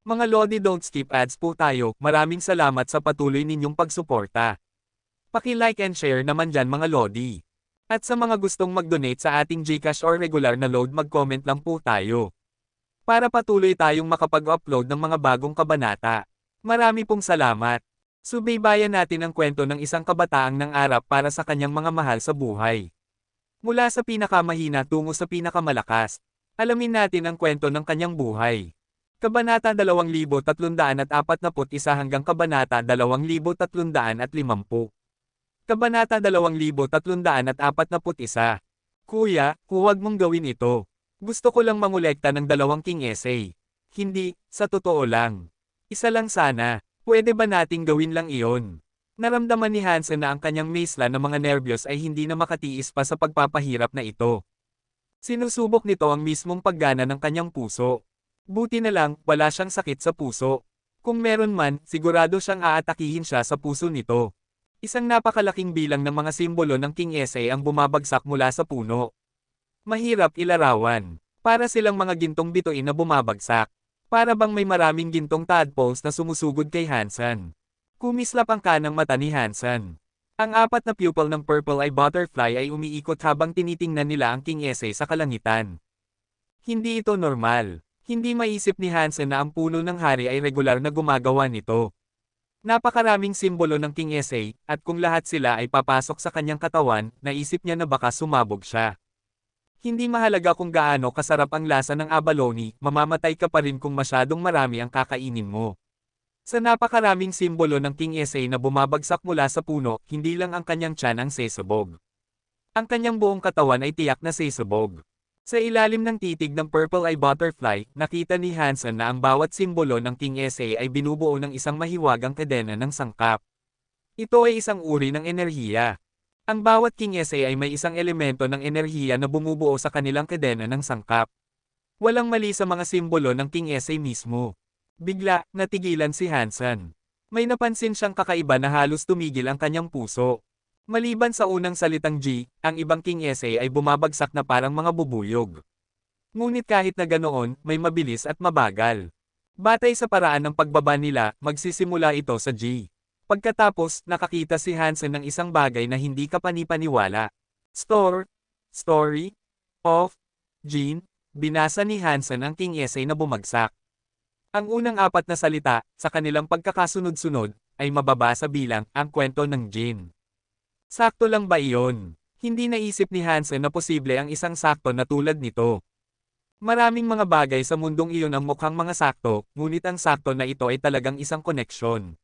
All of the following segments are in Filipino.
Mga Lodi, don't skip ads po tayo. Maraming salamat sa patuloy ninyong pagsuporta. Paki-like and share naman dyan mga Lodi. At sa mga gustong mag-donate sa ating GCash or regular na load, mag-comment lang po tayo. Para patuloy tayong makapag-upload ng mga bagong kabanata. Marami pong salamat. Subaybayan natin ang kwento ng isang kabataang nangarap para sa kanyang mga mahal sa buhay. Mula sa pinakamahina tungo sa pinakamalakas. Alamin natin ang kwento ng kanyang buhay. Kabanata 2341 hanggang Kabanata 2350. Kabanata 2341. Kuya, huwag mong gawin ito. Gusto ko lang mangolekta ng 2 king essay. Hindi, sa totoo lang. Isa lang sana, pwede ba nating gawin lang iyon? Naramdaman ni Hansen na ang kanyang maesla na mga nerbiyos ay hindi na makatiis pa sa pagpapahirap na ito. Sinusubok nito ang mismong paggana ng kanyang puso. Buti na lang, wala siyang sakit sa puso. Kung meron man, sigurado siyang aatakihin siya sa puso nito. Isang napakalaking bilang ng mga simbolo ng King Essay ang bumabagsak mula sa puno. Mahirap ilarawan. Para silang mga gintong bituin na bumabagsak. Para bang may maraming gintong tadpoles na sumusugod kay Hansen. Kumislap ang kanang mata ni Hansen. Ang 4 na pupil ng Purple Eye Butterfly ay umiikot habang tinitingnan nila ang King Essay sa kalangitan. Hindi ito normal. Hindi maisip ni Hansen na ang puno ng hari ay regular na gumagawa nito. Napakaraming simbolo ng King Essay, at kung lahat sila ay papasok sa kanyang katawan, naisip niya na baka sumabog siya. Hindi mahalaga kung gaano kasarap ang lasa ng abalone, mamamatay ka pa rin kung masyadong marami ang kakainin mo. Sa napakaraming simbolo ng King Essay na bumabagsak mula sa puno, hindi lang ang kanyang tiyan ang sesabog. Ang kanyang buong katawan ay tiyak na sesabog. Sa ilalim ng titig ng Purple Eye Butterfly, nakita ni Hansen na ang bawat simbolo ng King Essay ay binubuo ng isang mahiwagang kadena ng sangkap. Ito ay isang uri ng enerhiya. Ang bawat King Essay ay may isang elemento ng enerhiya na bumubuo sa kanilang kadena ng sangkap. Walang mali sa mga simbolo ng King Essay mismo. Bigla, natigilan si Hansen. May napansin siyang kakaiba na halos tumigil ang kanyang puso. Maliban sa unang salitang G, ang ibang King Essay ay bumabagsak na parang mga bubuyog. Ngunit kahit na ganoon, may mabilis at mabagal. Batay sa paraan ng pagbaba nila, magsisimula ito sa G. Pagkatapos, nakakita si Hansen ng isang bagay na hindi kapanipaniwala. Story, of, Gene, binasa ni Hansen ang King Essay na bumagsak. Ang unang 4 na salita, sa kanilang pagkakasunod-sunod, ay mababasa bilang ang kwento ng Gene. Sakto lang ba iyon? Hindi naisip ni Hansen na posible ang isang sakto na tulad nito. Maraming mga bagay sa mundong iyon ang mukhang mga sakto, ngunit ang sakto na ito ay talagang isang koneksyon.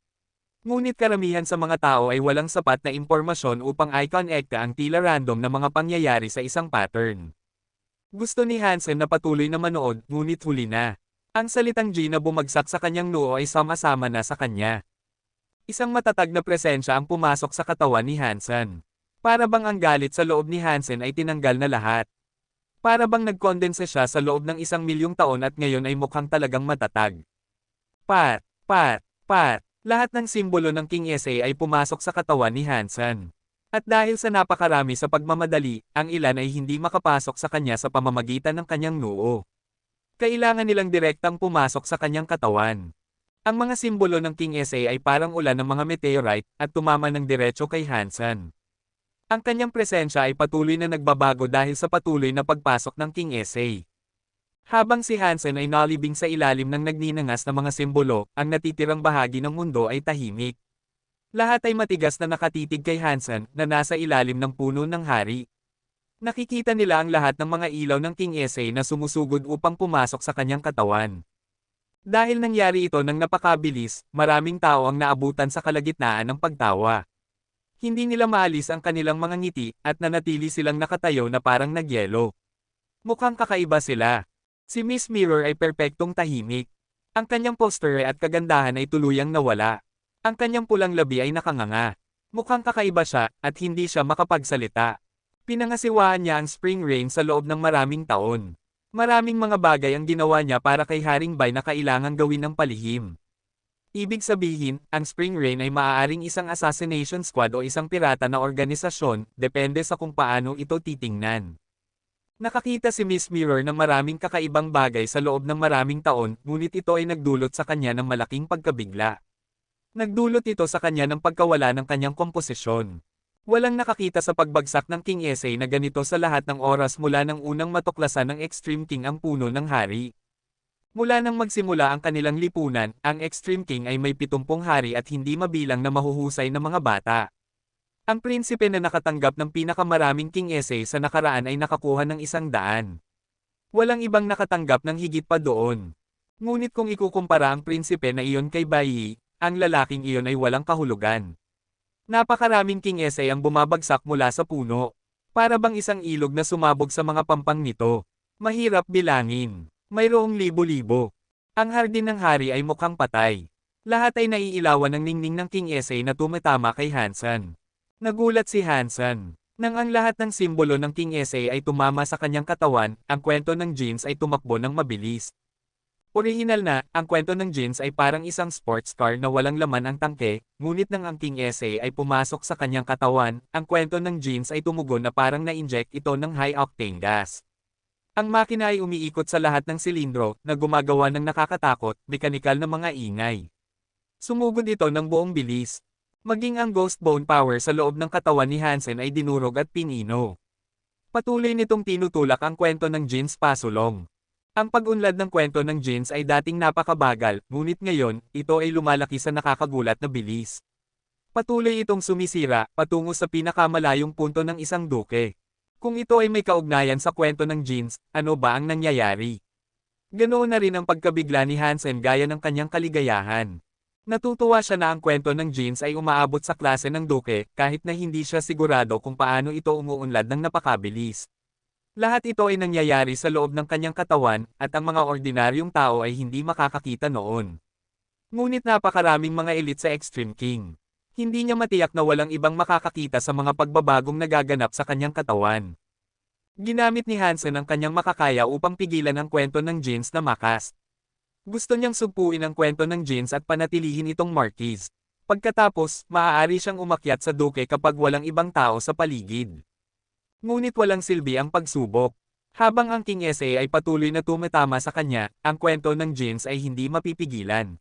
Ngunit karamihan sa mga tao ay walang sapat na impormasyon upang i-connecta ang tila random na mga pangyayari sa isang pattern. Gusto ni Hansen na patuloy na manood, ngunit huli na. Ang salitang G na bumagsak sa kanyang noo ay sama-sama na sa kanya. Isang matatag na presensya ang pumasok sa katawan ni Hansen. Para bang ang galit sa loob ni Hansen ay tinanggal na lahat. Para bang nagkondense siya sa loob ng 1,000,000 taon at ngayon ay mukhang talagang matatag. Pat. Lahat ng simbolo ng King Essay ay pumasok sa katawan ni Hansen. At dahil sa napakarami sa pagmamadali, ang ilan ay hindi makapasok sa kanya sa pamamagitan ng kanyang noo. Kailangan nilang direktang pumasok sa kanyang katawan. Ang mga simbolo ng King Essay ay parang ulan ng mga meteorite at tumama ng diretso kay Hansen. Ang kanyang presensya ay patuloy na nagbabago dahil sa patuloy na pagpasok ng King Essay. Habang si Hansen ay nalibing sa ilalim ng nagninangas na mga simbolo, ang natitirang bahagi ng mundo ay tahimik. Lahat ay matigas na nakatitig kay Hansen na nasa ilalim ng puno ng hari. Nakikita nila ang lahat ng mga ilaw ng King Essay na sumusugod upang pumasok sa kanyang katawan. Dahil nangyari ito ng napakabilis, maraming tao ang naabutan sa kalagitnaan ng pagtawa. Hindi nila maalis ang kanilang mga ngiti, at nanatili silang nakatayo na parang nagyelo. Mukhang kakaiba sila. Si Miss Mirror ay perpektong tahimik. Ang kanyang posture at kagandahan ay tuluyang nawala. Ang kanyang pulang labi ay nakanganga. Mukhang kakaiba siya, at hindi siya makapagsalita. Pinangasiwaan niya ang spring rain sa loob ng maraming taon. Maraming mga bagay ang ginawa niya para kay Haring Bai na kailangang gawin ng palihim. Ibig sabihin, ang Spring Rain ay maaaring isang assassination squad o isang pirata na organisasyon, depende sa kung paano ito titingnan. Nakakita si Miss Mirror ng maraming kakaibang bagay sa loob ng maraming taon, ngunit ito ay nagdulot sa kanya ng malaking pagkabigla. Nagdulot ito sa kanya ng pagkawala ng kanyang komposisyon. Walang nakakita sa pagbagsak ng King Essay na ganito sa lahat ng oras mula nang unang matuklasan ng Extreme King ang puno ng hari. Mula nang magsimula ang kanilang lipunan, ang Extreme King ay may 70 hari at hindi mabilang na mahuhusay na mga bata. Ang prinsipe na nakatanggap ng pinakamaraming King Essay sa nakaraan ay nakakuha ng 100. Walang ibang nakatanggap ng higit pa doon. Ngunit kung ikukumpara ang prinsipe na iyon kay Bai Yi, ang lalaking iyon ay walang kahulugan. Napakaraming King Essay ang bumabagsak mula sa puno. Para bang isang ilog na sumabog sa mga pampang nito. Mahirap bilangin. Mayroong libo-libo. Ang hardin ng hari ay mukhang patay. Lahat ay naiilawan ng ningning ng King Essay na tumatama kay Hansen. Nagulat si Hansen. Nang ang lahat ng simbolo ng King Essay ay tumama sa kanyang katawan, ang kwento ng jeans ay tumakbo ng mabilis. Orihinal na, ang kwento ng jeans ay parang isang sports car na walang laman ang tangke, ngunit nang ang King Essay ay pumasok sa kanyang katawan, ang kwento ng jeans ay tumugon na parang na-inject ito ng high-octane gas. Ang makina ay umiikot sa lahat ng silindro, na gumagawa ng nakakatakot, mekanikal na mga ingay. Sumugod ito ng buong bilis. Maging ang ghost bone power sa loob ng katawan ni Hansen ay dinurog at pinino. Patuloy nitong tinutulak ang kwento ng jeans pasulong. Ang pag-unlad ng kwento ng jeans ay dating napakabagal, ngunit ngayon, ito ay lumalaki sa nakakagulat na bilis. Patuloy itong sumisira, patungo sa pinakamalayong punto ng isang duke. Kung ito ay may kaugnayan sa kwento ng jeans, ano ba ang nangyayari? Ganoon na rin ang pagkabigla ni Hansen gaya ng kanyang kaligayahan. Natutuwa siya na ang kwento ng jeans ay umaabot sa klase ng duke, kahit na hindi siya sigurado kung paano ito umuunlad ng napakabilis. Lahat ito ay nangyayari sa loob ng kanyang katawan, at ang mga ordinaryong tao ay hindi makakakita noon. Ngunit napakaraming mga elite sa Extreme King. Hindi niya matiyak na walang ibang makakakita sa mga pagbabagong nagaganap sa kanyang katawan. Ginamit ni Hansen ang kanyang makakaya upang pigilan ang kwento ng jeans na makas. Gusto niyang sugpuin ang kwento ng jeans at panatilihin itong Marquis. Pagkatapos, maaari siyang umakyat sa duke kapag walang ibang tao sa paligid. Ngunit walang silbi ang pagsubok. Habang ang King Essay ay patuloy na tumatama sa kanya, ang kwento ng jeans ay hindi mapipigilan.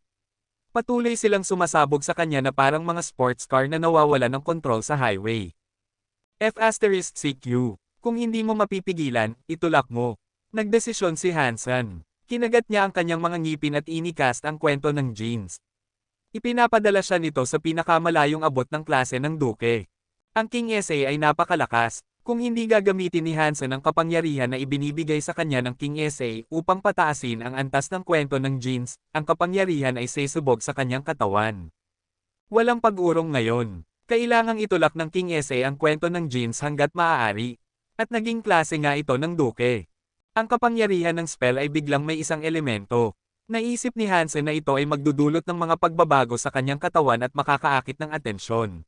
Patuloy silang sumasabog sa kanya na parang mga sports car na nawawala ng kontrol sa highway. F***CQ. Kung hindi mo mapipigilan, itulak mo. Nagdesisyon si Hansen. Kinagat niya ang kanyang mga ngipin at inikast ang kwento ng jeans. Ipinapadala siya nito sa pinakamalayong abot ng klase ng duke. Ang King Essay ay napakalakas. Kung hindi gagamitin ni Hansen ang kapangyarihan na ibinibigay sa kanya ng King Essay upang pataasin ang antas ng kwento ng jeans, ang kapangyarihan ay sesubog sa kanyang katawan. Walang pag-urong ngayon. Kailangang itulak ng King Essay ang kwento ng jeans hanggat maaari. At naging klase nga ito ng duke. Ang kapangyarihan ng spell ay biglang may isang elemento. Naisip ni Hansen na ito ay magdudulot ng mga pagbabago sa kanyang katawan at makakaakit ng atensyon.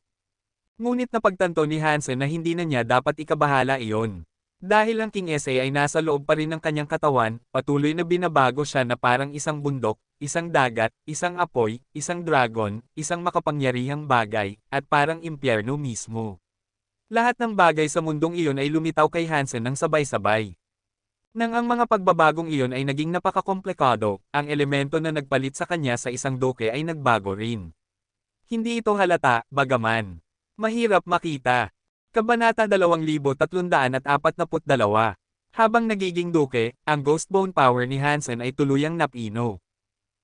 Ngunit napagtanto ni Hansen na hindi na niya dapat ikabahala iyon. Dahil ang King Essay ay nasa loob pa rin ng kanyang katawan, patuloy na binabago siya na parang isang bundok, isang dagat, isang apoy, isang dragon, isang makapangyarihang bagay, at parang impyerno mismo. Lahat ng bagay sa mundong iyon ay lumitaw kay Hansen ng sabay-sabay. Nang ang mga pagbabagong iyon ay naging napakakomplikado, ang elemento na nagpalit sa kanya sa isang duke ay nagbago rin. Hindi ito halata, bagaman mahirap makita. Kabanata 2342. Habang nagiging duke, ang ghost bone power ni Hansen ay tuluyang napino.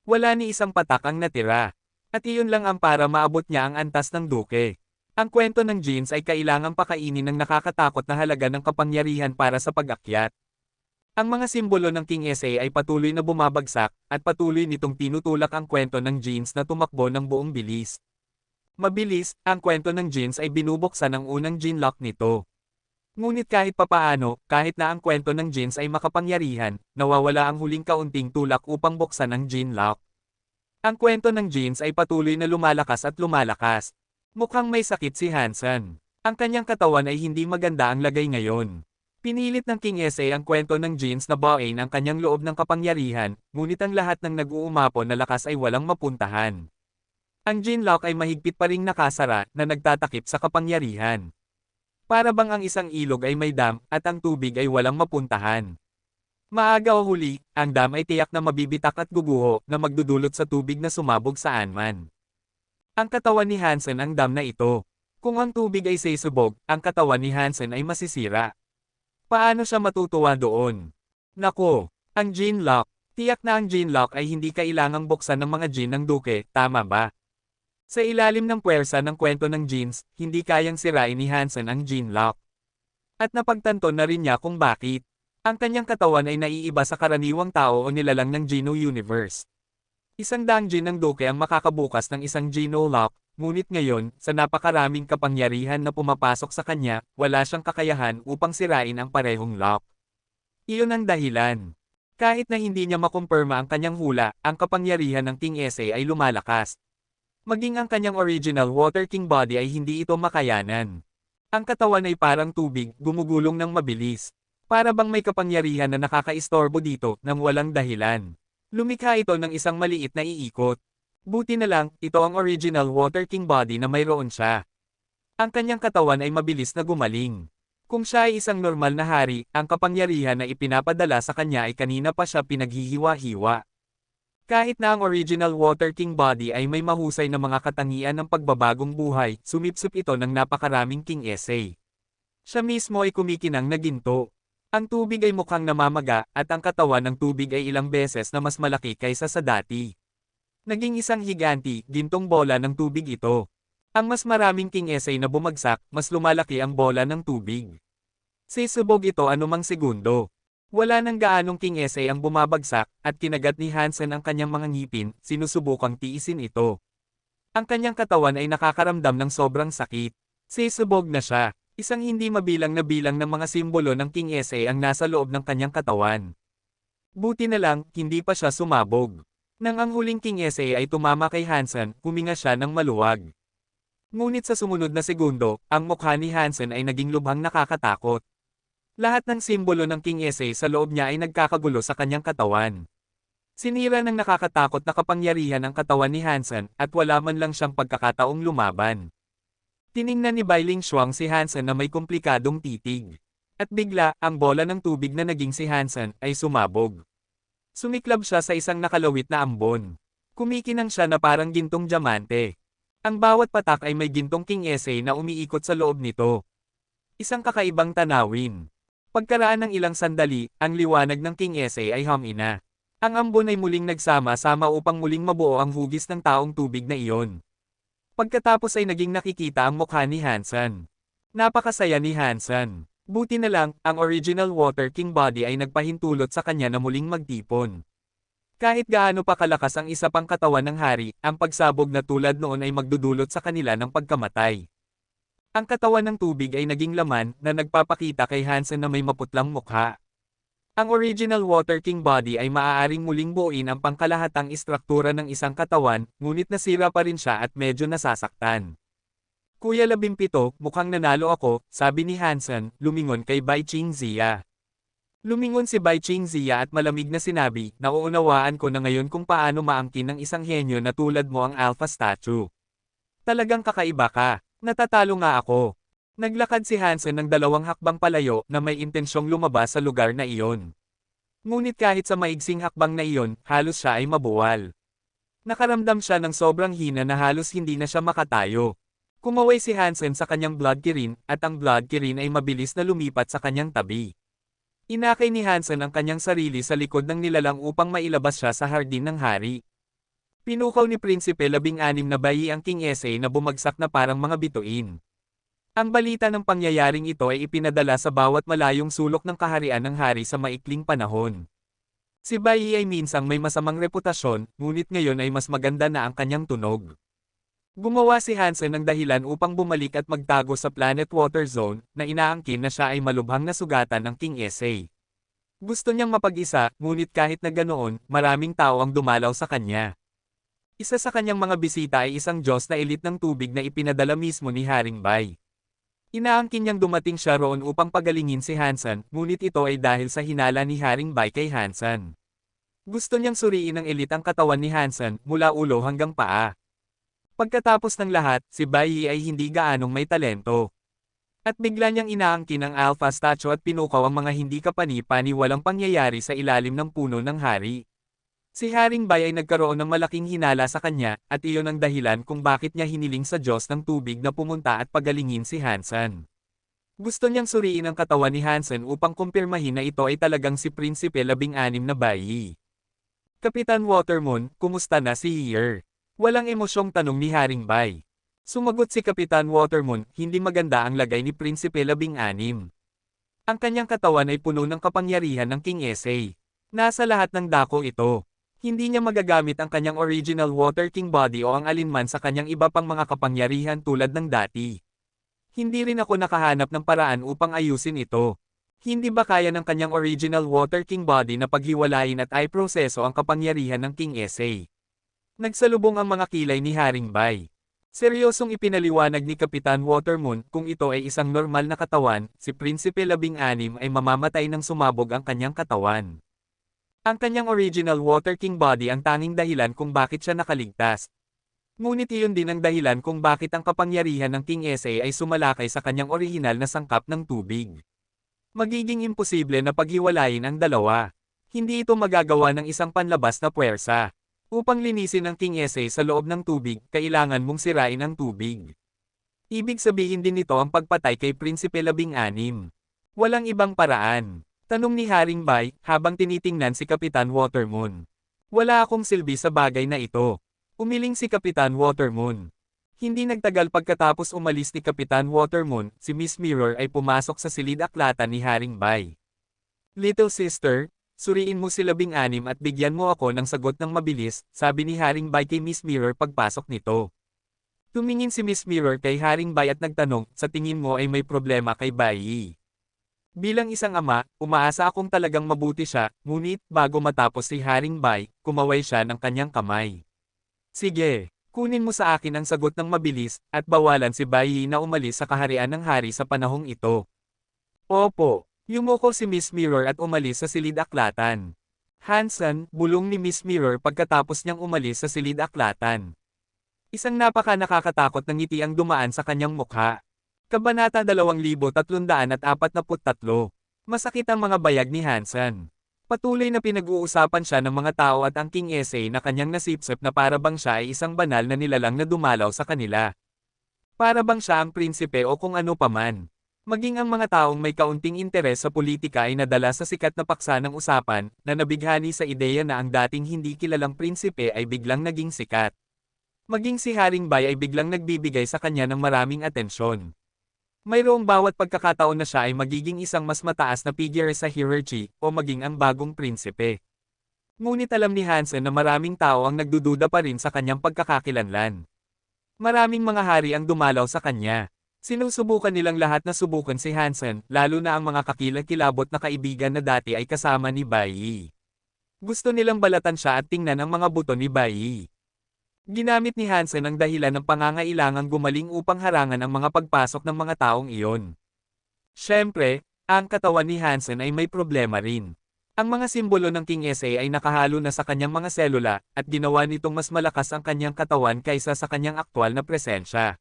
Wala ni isang patak ang natira. At iyon lang ang para maabot niya ang antas ng duke. Ang kwento ng jeans ay kailangang pakainin ng nakakatakot na halaga ng kapangyarihan para sa pag-akyat. Ang mga simbolo ng King Essay ay patuloy na bumabagsak, at patuloy nitong tinutulak ang kwento ng jeans na tumakbo ng buong bilis. Mabilis, ang kwento ng jeans ay binubuksan ang unang gene lock nito. Ngunit kahit papaano, kahit na ang kwento ng jeans ay makapangyarihan, nawawala ang huling kaunting tulak upang buksan ang gene lock. Ang kwento ng jeans ay patuloy na lumalakas at lumalakas. Mukhang may sakit si Hansen. Ang kanyang katawan ay hindi maganda ang lagay ngayon. Pinilit ng King Essay ang kwento ng jeans na buuin ang kanyang loob ng kapangyarihan, ngunit ang lahat ng nag-uumapo na lakas ay walang mapuntahan. Ang gene lock ay mahigpit pa ring nakasara na nagtatakip sa kapangyarihan. Para bang ang isang ilog ay may dam at ang tubig ay walang mapuntahan. Maaga o huli, ang dam ay tiyak na mabibitak at guguho na magdudulot sa tubig na sumabog saan man. Ang katawan ni Hansen ang dam na ito. Kung ang tubig ay sisubog, ang katawan ni Hansen ay masisira. Paano siya matutuwa doon? Nako, ang gene lock. Tiyak na ang gene lock ay hindi kailangang buksan ng mga gene ng duke, tama ba? Sa ilalim ng puwersa ng kwento ng genes, hindi kayang sirain ni Hansen ang gene lock. At napagtanto na rin niya kung bakit. Ang kanyang katawan ay naiiba sa karaniwang tao o nilalang ng Geno Universe. 100 gene ng duke ang makakabukas ng isang Geno lock, ngunit ngayon, sa napakaraming kapangyarihan na pumapasok sa kanya, wala siyang kakayahan upang sirain ang parehong lock. Iyon ang dahilan. Kahit na hindi niya makumpirma ang kanyang hula, ang kapangyarihan ng King Ese ay lumalakas. Maging ang kanyang original Water King body ay hindi ito makayanan. Ang katawan ay parang tubig, gumugulong ng mabilis. Para bang may kapangyarihan na nakakaistorbo dito nang walang dahilan. Lumikha ito ng isang maliit na iikot. Buti na lang, ito ang original Water King body na mayroon siya. Ang kanyang katawan ay mabilis na gumaling. Kung siya ay isang normal na hari, ang kapangyarihan na ipinapadala sa kanya ay kanina pa siya pinaghihiwa-hiwa. Kahit na ang original Water King body ay may mahusay na mga katangian ng pagbabagong buhay, sumipsip ito ng napakaraming King Ese. Siya mismo ay kumikinang na ginto. Ang tubig ay mukhang namamaga, at ang katawan ng tubig ay ilang beses na mas malaki kaysa sa dati. Naging isang higanti, gintong bola ng tubig ito. Ang mas maraming King Ese na bumagsak, mas lumalaki ang bola ng tubig. Sisubog ito anumang segundo. Wala nang gaanong King Ese ang bumabagsak, at kinagat ni Hansen ang kanyang mga ngipin, sinusubukang tiisin ito. Ang kanyang katawan ay nakakaramdam ng sobrang sakit. Sisubog na siya. Isang hindi mabilang na bilang ng mga simbolo ng King Ese ang nasa loob ng kanyang katawan. Buti na lang, hindi pa siya sumabog. Nang ang huling King Ese ay tumama kay Hansen, huminga siya ng maluwag. Ngunit sa sumunod na segundo, ang mukha ni Hansen ay naging lubhang nakakatakot. Lahat ng simbolo ng King Ese sa loob niya ay nagkakagulo sa kanyang katawan. Sinira ng nakakatakot na kapangyarihan ang katawan ni Hansen, at wala man lang siyang pagkakataong lumaban. Tiningnan ni Bai Ling Xuang si Hansen na may komplikadong titig. At bigla, ang bola ng tubig na naging si Hansen ay sumabog. Sumiklab siya sa isang nakalawit na ambon. Kumikinang siya na parang gintong diamante. Ang bawat patak ay may gintong King Ese na umiikot sa loob nito. Isang kakaibang tanawin. Pagkaraan ng ilang sandali, ang liwanag ng King Ese ay humina. Ang ambon ay muling nagsama-sama upang muling mabuo ang hugis ng taong tubig na iyon. Pagkatapos ay naging nakikita ang mukha ni Hansen. Napakasaya ni Hansen. Buti na lang, ang original Water King body ay nagpahintulot sa kanya na muling magtipon. Kahit gaano pa kalakas ang isa pang katawan ng hari, ang pagsabog na tulad noon ay magdudulot sa kanila ng pagkamatay. Ang katawan ng tubig ay naging laman na nagpapakita kay Hansen na may maputlang mukha. Ang original Water King body ay maaaring muling buuin ang pangkalahatang istruktura ng isang katawan, ngunit nasira pa rin siya at medyo nasasaktan. Kuya 17, mukhang nanalo ako, sabi ni Hansen, lumingon kay Bai Qingziya. Lumingon si Bai Qingziya at malamig na sinabi, nauunawaan ko na ngayon kung paano maangkin ng isang henyo na tulad mo ang Alpha Statue. Talagang kakaiba ka, natatalo nga ako. Naglakad si Hansen ng 2 hakbang palayo na may intensyong lumabas sa lugar na iyon. Ngunit kahit sa maigsing hakbang na iyon, halos siya ay mabuwal. Nakaramdam siya ng sobrang hina na halos hindi na siya makatayo. Kumaway si Hansen sa kanyang blood kirin, at ang blood kirin ay mabilis na lumipat sa kanyang tabi. Inakay ni Hansen ang kanyang sarili sa likod ng nilalang upang mailabas siya sa hardin ng hari. Pinukaw ni Prinsipe 16 na bayi ang King Ese na bumagsak na parang mga bituin. Ang balita ng pangyayaring ito ay ipinadala sa bawat malayong sulok ng kaharian ng hari sa maikling panahon. Si Bai ay minsang may masamang reputasyon, ngunit ngayon ay mas maganda na ang kanyang tunog. Gumawa si Hansen ng dahilan upang bumalik at magtago sa Planet Water Zone, na inaangkin na siya ay malubhang na sugatan ng King Ese. Gusto niyang mapag-isa, ngunit kahit na ganoon, maraming tao ang dumalaw sa kanya. Isa sa kanyang mga bisita ay isang Diyos na elite ng tubig na ipinadala mismo ni Haring Bai. Inaangkin niyang dumating siya roon upang pagalingin si Hansen, ngunit ito ay dahil sa hinala ni Haring Bai kay Hansen. Gusto niyang suriin ng elite ang katawan ni Hansen, mula ulo hanggang paa. Pagkatapos ng lahat, si Bai ay hindi gaanong may talento. At bigla niyang inaangkin ang alpha statue at pinukaw ang mga hindi kapani-paniwalang pangyayari sa ilalim ng puno ng hari. Si Haring Bai ay nagkaroon ng malaking hinala sa kanya, at iyon ang dahilan kung bakit niya hiniling sa Diyos ng tubig na pumunta at pagalingin si Hansen. Gusto niyang suriin ang katawan ni Hansen upang kumpirmahin na ito ay talagang si Prinsipe 16 na Bai. Kapitan Watermoon, kumusta na si Year? Walang emosyong tanong ni Haring Bai. Sumagot si Kapitan Watermoon, hindi maganda ang lagay ni Prinsipe 16. Ang kanyang katawan ay puno ng kapangyarihan ng King Sa. Nasa lahat ng dako ito. Hindi niya magagamit ang kanyang original Water King body o ang alinman sa kanyang iba pang mga kapangyarihan tulad ng dati. Hindi rin ako nakahanap ng paraan upang ayusin ito. Hindi ba kaya ng kanyang original Water King body na paghiwalayin at ay proseso ang kapangyarihan ng King Sa? Nagsalubong ang mga kilay ni Haring Bai. Seryosong ipinaliwanag ni Kapitan Watermoon kung ito ay isang normal na katawan, si Prinsipe 16 ay mamamatay nang sumabog ang kanyang katawan. Ang kanyang original Water King body ang tanging dahilan kung bakit siya nakaligtas. Ngunit iyon din ang dahilan kung bakit ang kapangyarihan ng King Sa ay sumalakay sa kanyang orihinal na sangkap ng tubig. Magiging imposible na paghiwalayin ang dalawa. Hindi ito magagawa ng isang panlabas na puwersa. Upang linisin ang King Sa sa loob ng tubig, kailangan mong sirain ang tubig. Ibig sabihin din nito ang pagpatay kay Prinsipe 16. Walang ibang paraan. Tanong ni Haring Bai, habang tinitingnan si Kapitan Watermoon. Wala akong silbi sa bagay na ito. Umiling si Kapitan Watermoon. Hindi nagtagal pagkatapos umalis ni Kapitan Watermoon, si Miss Mirror ay pumasok sa silid-aklatan ni Haring Bai. Little sister, suriin mo si 16 at bigyan mo ako ng sagot ng mabilis, sabi ni Haring Bai kay Miss Mirror pagpasok nito. Tumingin si Miss Mirror kay Haring Bai at nagtanong, sa tingin mo ay may problema kay Bai? Bilang isang ama, umaasa akong talagang mabuti siya, ngunit bago matapos si Haring Bai, kumaway siya ng kanyang kamay. Sige, kunin mo sa akin ang sagot ng mabilis, at bawalan si Bai na umalis sa kaharian ng hari sa panahong ito. Opo, yumuko si Miss Mirror at umalis sa silid-aklatan. Hansen, bulong ni Miss Mirror pagkatapos niyang umalis sa silid-aklatan. Isang napaka-nakakatakot na ngiti ang dumaan sa kanyang mukha. Kabanata 2343. Masakit ang mga bayag ni Hansen. Patuloy na pinag-uusapan siya ng mga tao at ang King Sa na kanyang nasipsip na para bang siya ay isang banal na nilalang na dumalaw sa kanila. Para bang siya ang prinsipe o kung ano paman. Maging ang mga taong may kaunting interes sa politika ay nadala sa sikat na paksa ng usapan na nabighani sa ideya na ang dating hindi kilalang prinsipe ay biglang naging sikat. Maging si Haring Bai ay biglang nagbibigay sa kanya ng maraming atensyon. Mayroong bawat pagkakataon na siya ay magiging isang mas mataas na figure sa hierarchy, o maging ang bagong prinsipe. Ngunit alam ni Hansen na maraming tao ang nagdududa pa rin sa kanyang pagkakakilanlan. Maraming mga hari ang dumalaw sa kanya. Sinusubukan nilang lahat na subukan si Hansen, lalo na ang mga kakilakilabot na kaibigan na dati ay kasama ni Bai. Gusto nilang balatan siya at tingnan ang mga buto ni Bai. Ginamit ni Hansen ang dahilan ng pangangailangang gumaling upang harangan ang mga pagpasok ng mga taong iyon. Siyempre, ang katawan ni Hansen ay may problema rin. Ang mga simbolo ng King Sa ay nakahalo na sa kanyang mga selula, at ginawa nitong mas malakas ang kanyang katawan kaysa sa kanyang aktwal na presensya.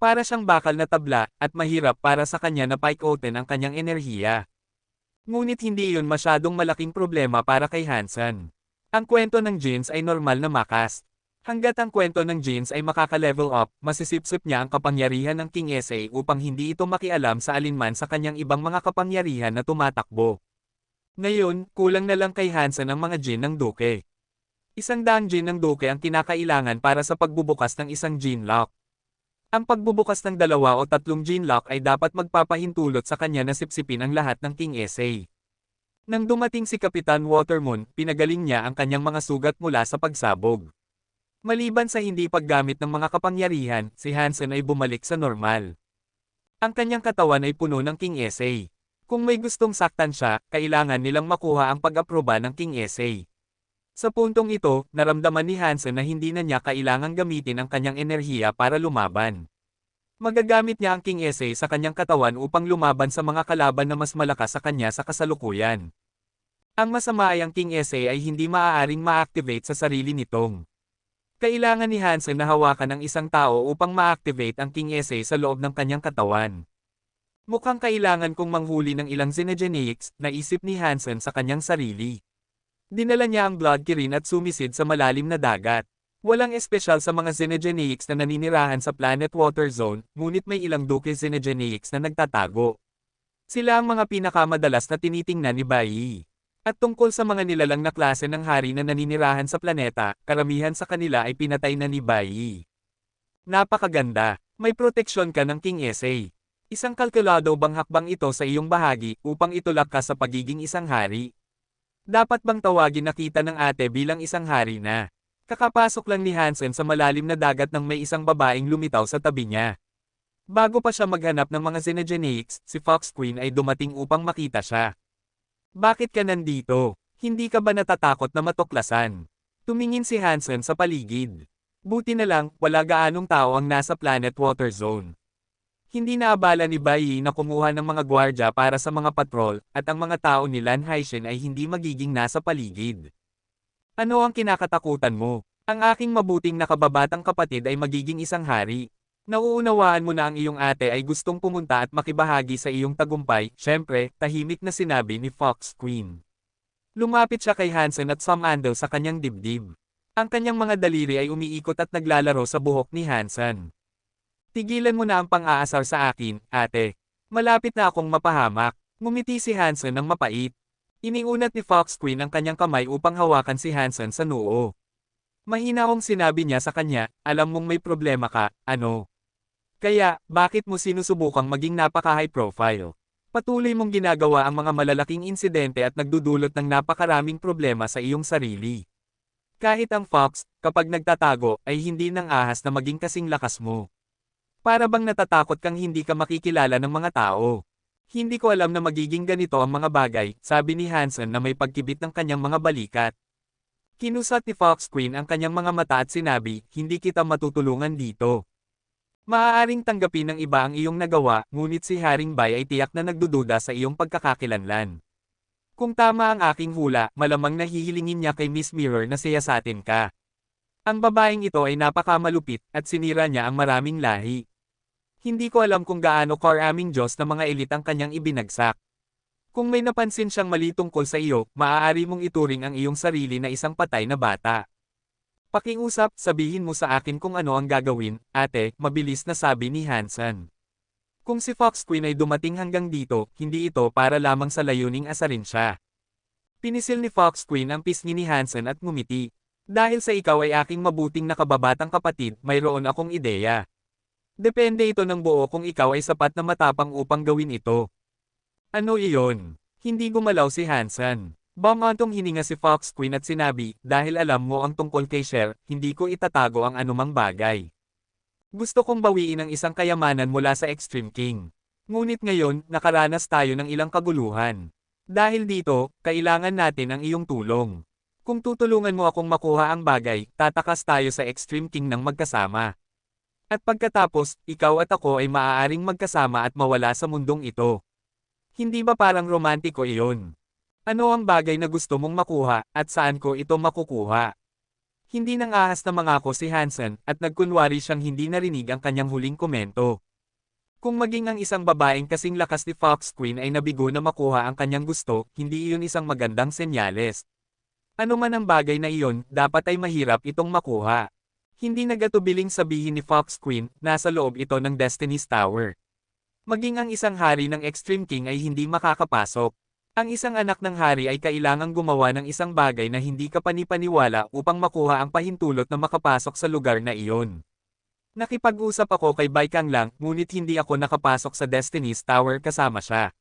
Para siyang bakal na tabla, at mahirap para sa kanya na paikotin ang kanyang enerhiya. Ngunit hindi iyon masyadong malaking problema para kay Hansen. Ang kwento ng jeans ay normal na makas. Hanggat ang kwento ng jeans ay makaka-level up, masisipsip niya ang kapangyarihan ng King Sa upang hindi ito makialam sa alinman sa kanyang ibang mga kapangyarihan na tumatakbo. Ngayon, kulang na lang kay Hansen ang mga gene ng Duke. 100 gene ng Duke ang kinakailangan para sa pagbubukas ng isang gene lock. Ang pagbubukas ng 2 o 3 gene lock ay dapat magpapahintulot sa kanya na sipsipin ang lahat ng King Sa. Nang dumating si Kapitan Watermoon, pinagaling niya ang kanyang mga sugat mula sa pagsabog. Maliban sa hindi paggamit ng mga kapangyarihan, si Hansen ay bumalik sa normal. Ang kanyang katawan ay puno ng King Sa. Kung may gustong saktan siya, kailangan nilang makuha ang pag-aproba ng King Sa. Sa puntong ito, naramdaman ni Hansen na hindi na niya kailangang gamitin ang kanyang enerhiya para lumaban. Magagamit niya ang King Sa sa kanyang katawan upang lumaban sa mga kalaban na mas malakas sa kanya sa kasalukuyan. Ang masama ay ang King Sa ay hindi maaaring ma-activate sa sarili nitong. Kailangan ni Hansen na hawakan ang isang tao upang ma-activate ang King Sa sa loob ng kanyang katawan. Mukhang kailangan kong manghuli ng ilang Xenogeneics, naisip ni Hansen sa kanyang sarili. Dinala niya ang Blood Kirin at sumisid sa malalim na dagat. Walang espesyal sa mga Xenogeneics na naninirahan sa Planet Water Zone, ngunit may ilang duke Xenogeneics na nagtatago. Sila ang mga pinakamadalas na tinitingnan ni Bai. At tungkol sa mga nilalang na klase ng hari na naninirahan sa planeta, karamihan sa kanila ay pinatay na ni Bai. Napakaganda, may proteksyon ka ng King SA. Isang kalkulado bang hakbang ito sa iyong bahagi upang itulak ka sa pagiging isang hari? Dapat bang tawagin na kita ng ate bilang isang hari na? Kakapasok lang ni Hansen sa malalim na dagat nang may isang babaeng lumitaw sa tabi niya. Bago pa siya maghanap ng mga Xenogeneics, si Fox Queen ay dumating upang makita siya. Bakit ka nandito? Hindi ka ba natatakot na matuklasan? Tumingin si Hansen sa paligid. Buti na lang, wala gaanong tao ang nasa Planet Water Zone. Hindi naabala ni Bai na kumuha ng mga gwardya para sa mga patrol, at ang mga tao ni Lan Haishen ay hindi magiging nasa paligid. Ano ang kinakatakutan mo? Ang aking mabuting nakababatang kapatid ay magiging isang hari. Nauunawaan mo na ang iyong ate ay gustong pumunta at makibahagi sa iyong tagumpay, syempre, tahimik na sinabi ni Fox Queen. Lumapit siya kay Hansen at sumandal sa kanyang dibdib. Ang kanyang mga daliri ay umiikot at naglalaro sa buhok ni Hansen. Tigilan mo na ang pang-aasar sa akin, ate. Malapit na akong mapahamak. Ngumiti si Hansen ng mapait. Iniunat ni Fox Queen ang kanyang kamay upang hawakan si Hansen sa noo. Mahinahong sinabi niya sa kanya, alam mong may problema ka, ano? Kaya, bakit mo sinusubukang maging napaka-high profile? Patuloy mong ginagawa ang mga malalaking insidente at nagdudulot ng napakaraming problema sa iyong sarili. Kahit ang fox, kapag nagtatago, ay hindi nang ahas na maging kasing lakas mo. Para bang natatakot kang hindi ka makikilala ng mga tao. Hindi ko alam na magiging ganito ang mga bagay, sabi ni Hansen na may pagkibit ng kanyang mga balikat. Kinusat ni Fox Queen ang kanyang mga mata at sinabi, hindi kita matutulungan dito. Maaaring tanggapin ng iba ang iyong nagawa, ngunit si Haring Bai ay tiyak na nagdududa sa iyong pagkakakilanlan. Kung tama ang aking hula, malamang nahihilingin niya kay Miss Mirror na siyasatin ka. Ang babaeng ito ay napakamalupit, at sinira niya ang maraming lahi. Hindi ko alam kung gaano karaming Diyos na mga elit ang kanyang ibinagsak. Kung may napansin siyang mali tungkol sa iyo, maaari mong ituring ang iyong sarili na isang patay na bata. Pakiusap, sabihin mo sa akin kung ano ang gagawin, ate, mabilis na sabi ni Hansen. Kung si Fox Queen ay dumating hanggang dito, hindi ito para lamang sa layuning asarin siya. Pinisil ni Fox Queen ang pisngi ni Hansen at ngumiti. Dahil sa ikaw ay aking mabuting nakababatang kapatid, mayroon akong ideya. Depende ito ng buo kung ikaw ay sapat na matapang upang gawin ito. Ano iyon? Hindi gumalaw si Hansen. Bumantong hininga si Fox Queen at sinabi, dahil alam mo ang tungkol kay Cher, hindi ko itatago ang anumang bagay. Gusto kong bawiin ang isang kayamanan mula sa Extreme King. Ngunit ngayon, nakaranas tayo ng ilang kaguluhan. Dahil dito, kailangan natin ang iyong tulong. Kung tutulungan mo akong makuha ang bagay, tatakas tayo sa Extreme King ng magkasama. At pagkatapos, ikaw at ako ay maaaring magkasama at mawala sa mundong ito. Hindi ba parang romantiko iyon? Ano ang bagay na gusto mong makuha, at saan ko ito makukuha? Hindi nang ahas na mangako si Hansen, at nagkunwari siyang hindi narinig ang kanyang huling komento. Kung maging ang isang babaeng kasing lakas ni Fox Queen ay nabigo na makuha ang kanyang gusto, hindi iyon isang magandang senyales. Ano man ang bagay na iyon, dapat ay mahirap itong makuha. Hindi nagatubiling sabihin ni Fox Queen, nasa loob ito ng Destiny's Tower. Maging ang isang hari ng Extreme King ay hindi makakapasok. Ang isang anak ng hari ay kailangang gumawa ng isang bagay na hindi ka panipaniwala upang makuha ang pahintulot na makapasok sa lugar na iyon. Nakipag-usap ako kay Bai Kang lang, ngunit hindi ako nakapasok sa Destiny's Tower kasama siya.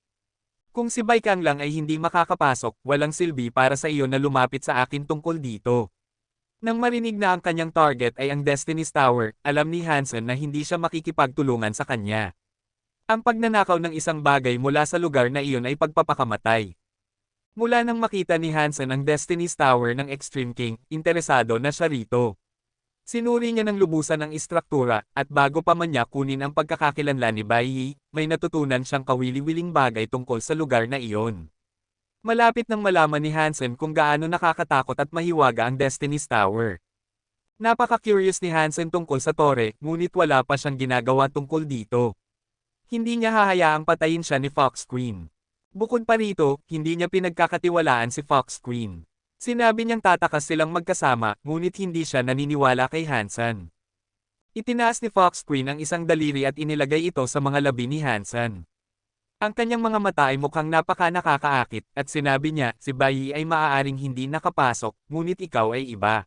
Kung si Bai Kang lang ay hindi makakapasok, walang silbi para sa iyo na lumapit sa akin tungkol dito. Nang marinig na ang kanyang target ay ang Destiny's Tower, alam ni Hansen na hindi siya makikipagtulungan sa kanya. Ang pagnanakaw ng isang bagay mula sa lugar na iyon ay pagpapakamatay. Mula nang makita ni Hansen ang Destiny's Tower ng Extreme King, interesado na siya rito. Sinuri niya ng lubusan ang istruktura, at bago pa man niya kunin ang pagkakakilanlan ni Bai Yi, may natutunan siyang kawili-wiling bagay tungkol sa lugar na iyon. Malapit nang malaman ni Hansen kung gaano nakakatakot at mahiwaga ang Destiny's Tower. Napaka-curious ni Hansen tungkol sa tore, ngunit wala pa siyang ginagawa tungkol dito. Hindi niya hahayaang patayin siya ni Fox Queen. Bukod pa rito, hindi niya pinagkakatiwalaan si Fox Queen. Sinabi niyang tatakas silang magkasama, ngunit hindi siya naniniwala kay Hansen. Itinaas ni Fox Queen ang isang daliri at inilagay ito sa mga labi ni Hansen. Ang kanyang mga mata ay mukhang napaka-nakakaakit, at sinabi niya, si Bai Yi ay maaaring hindi nakapasok, ngunit ikaw ay iba.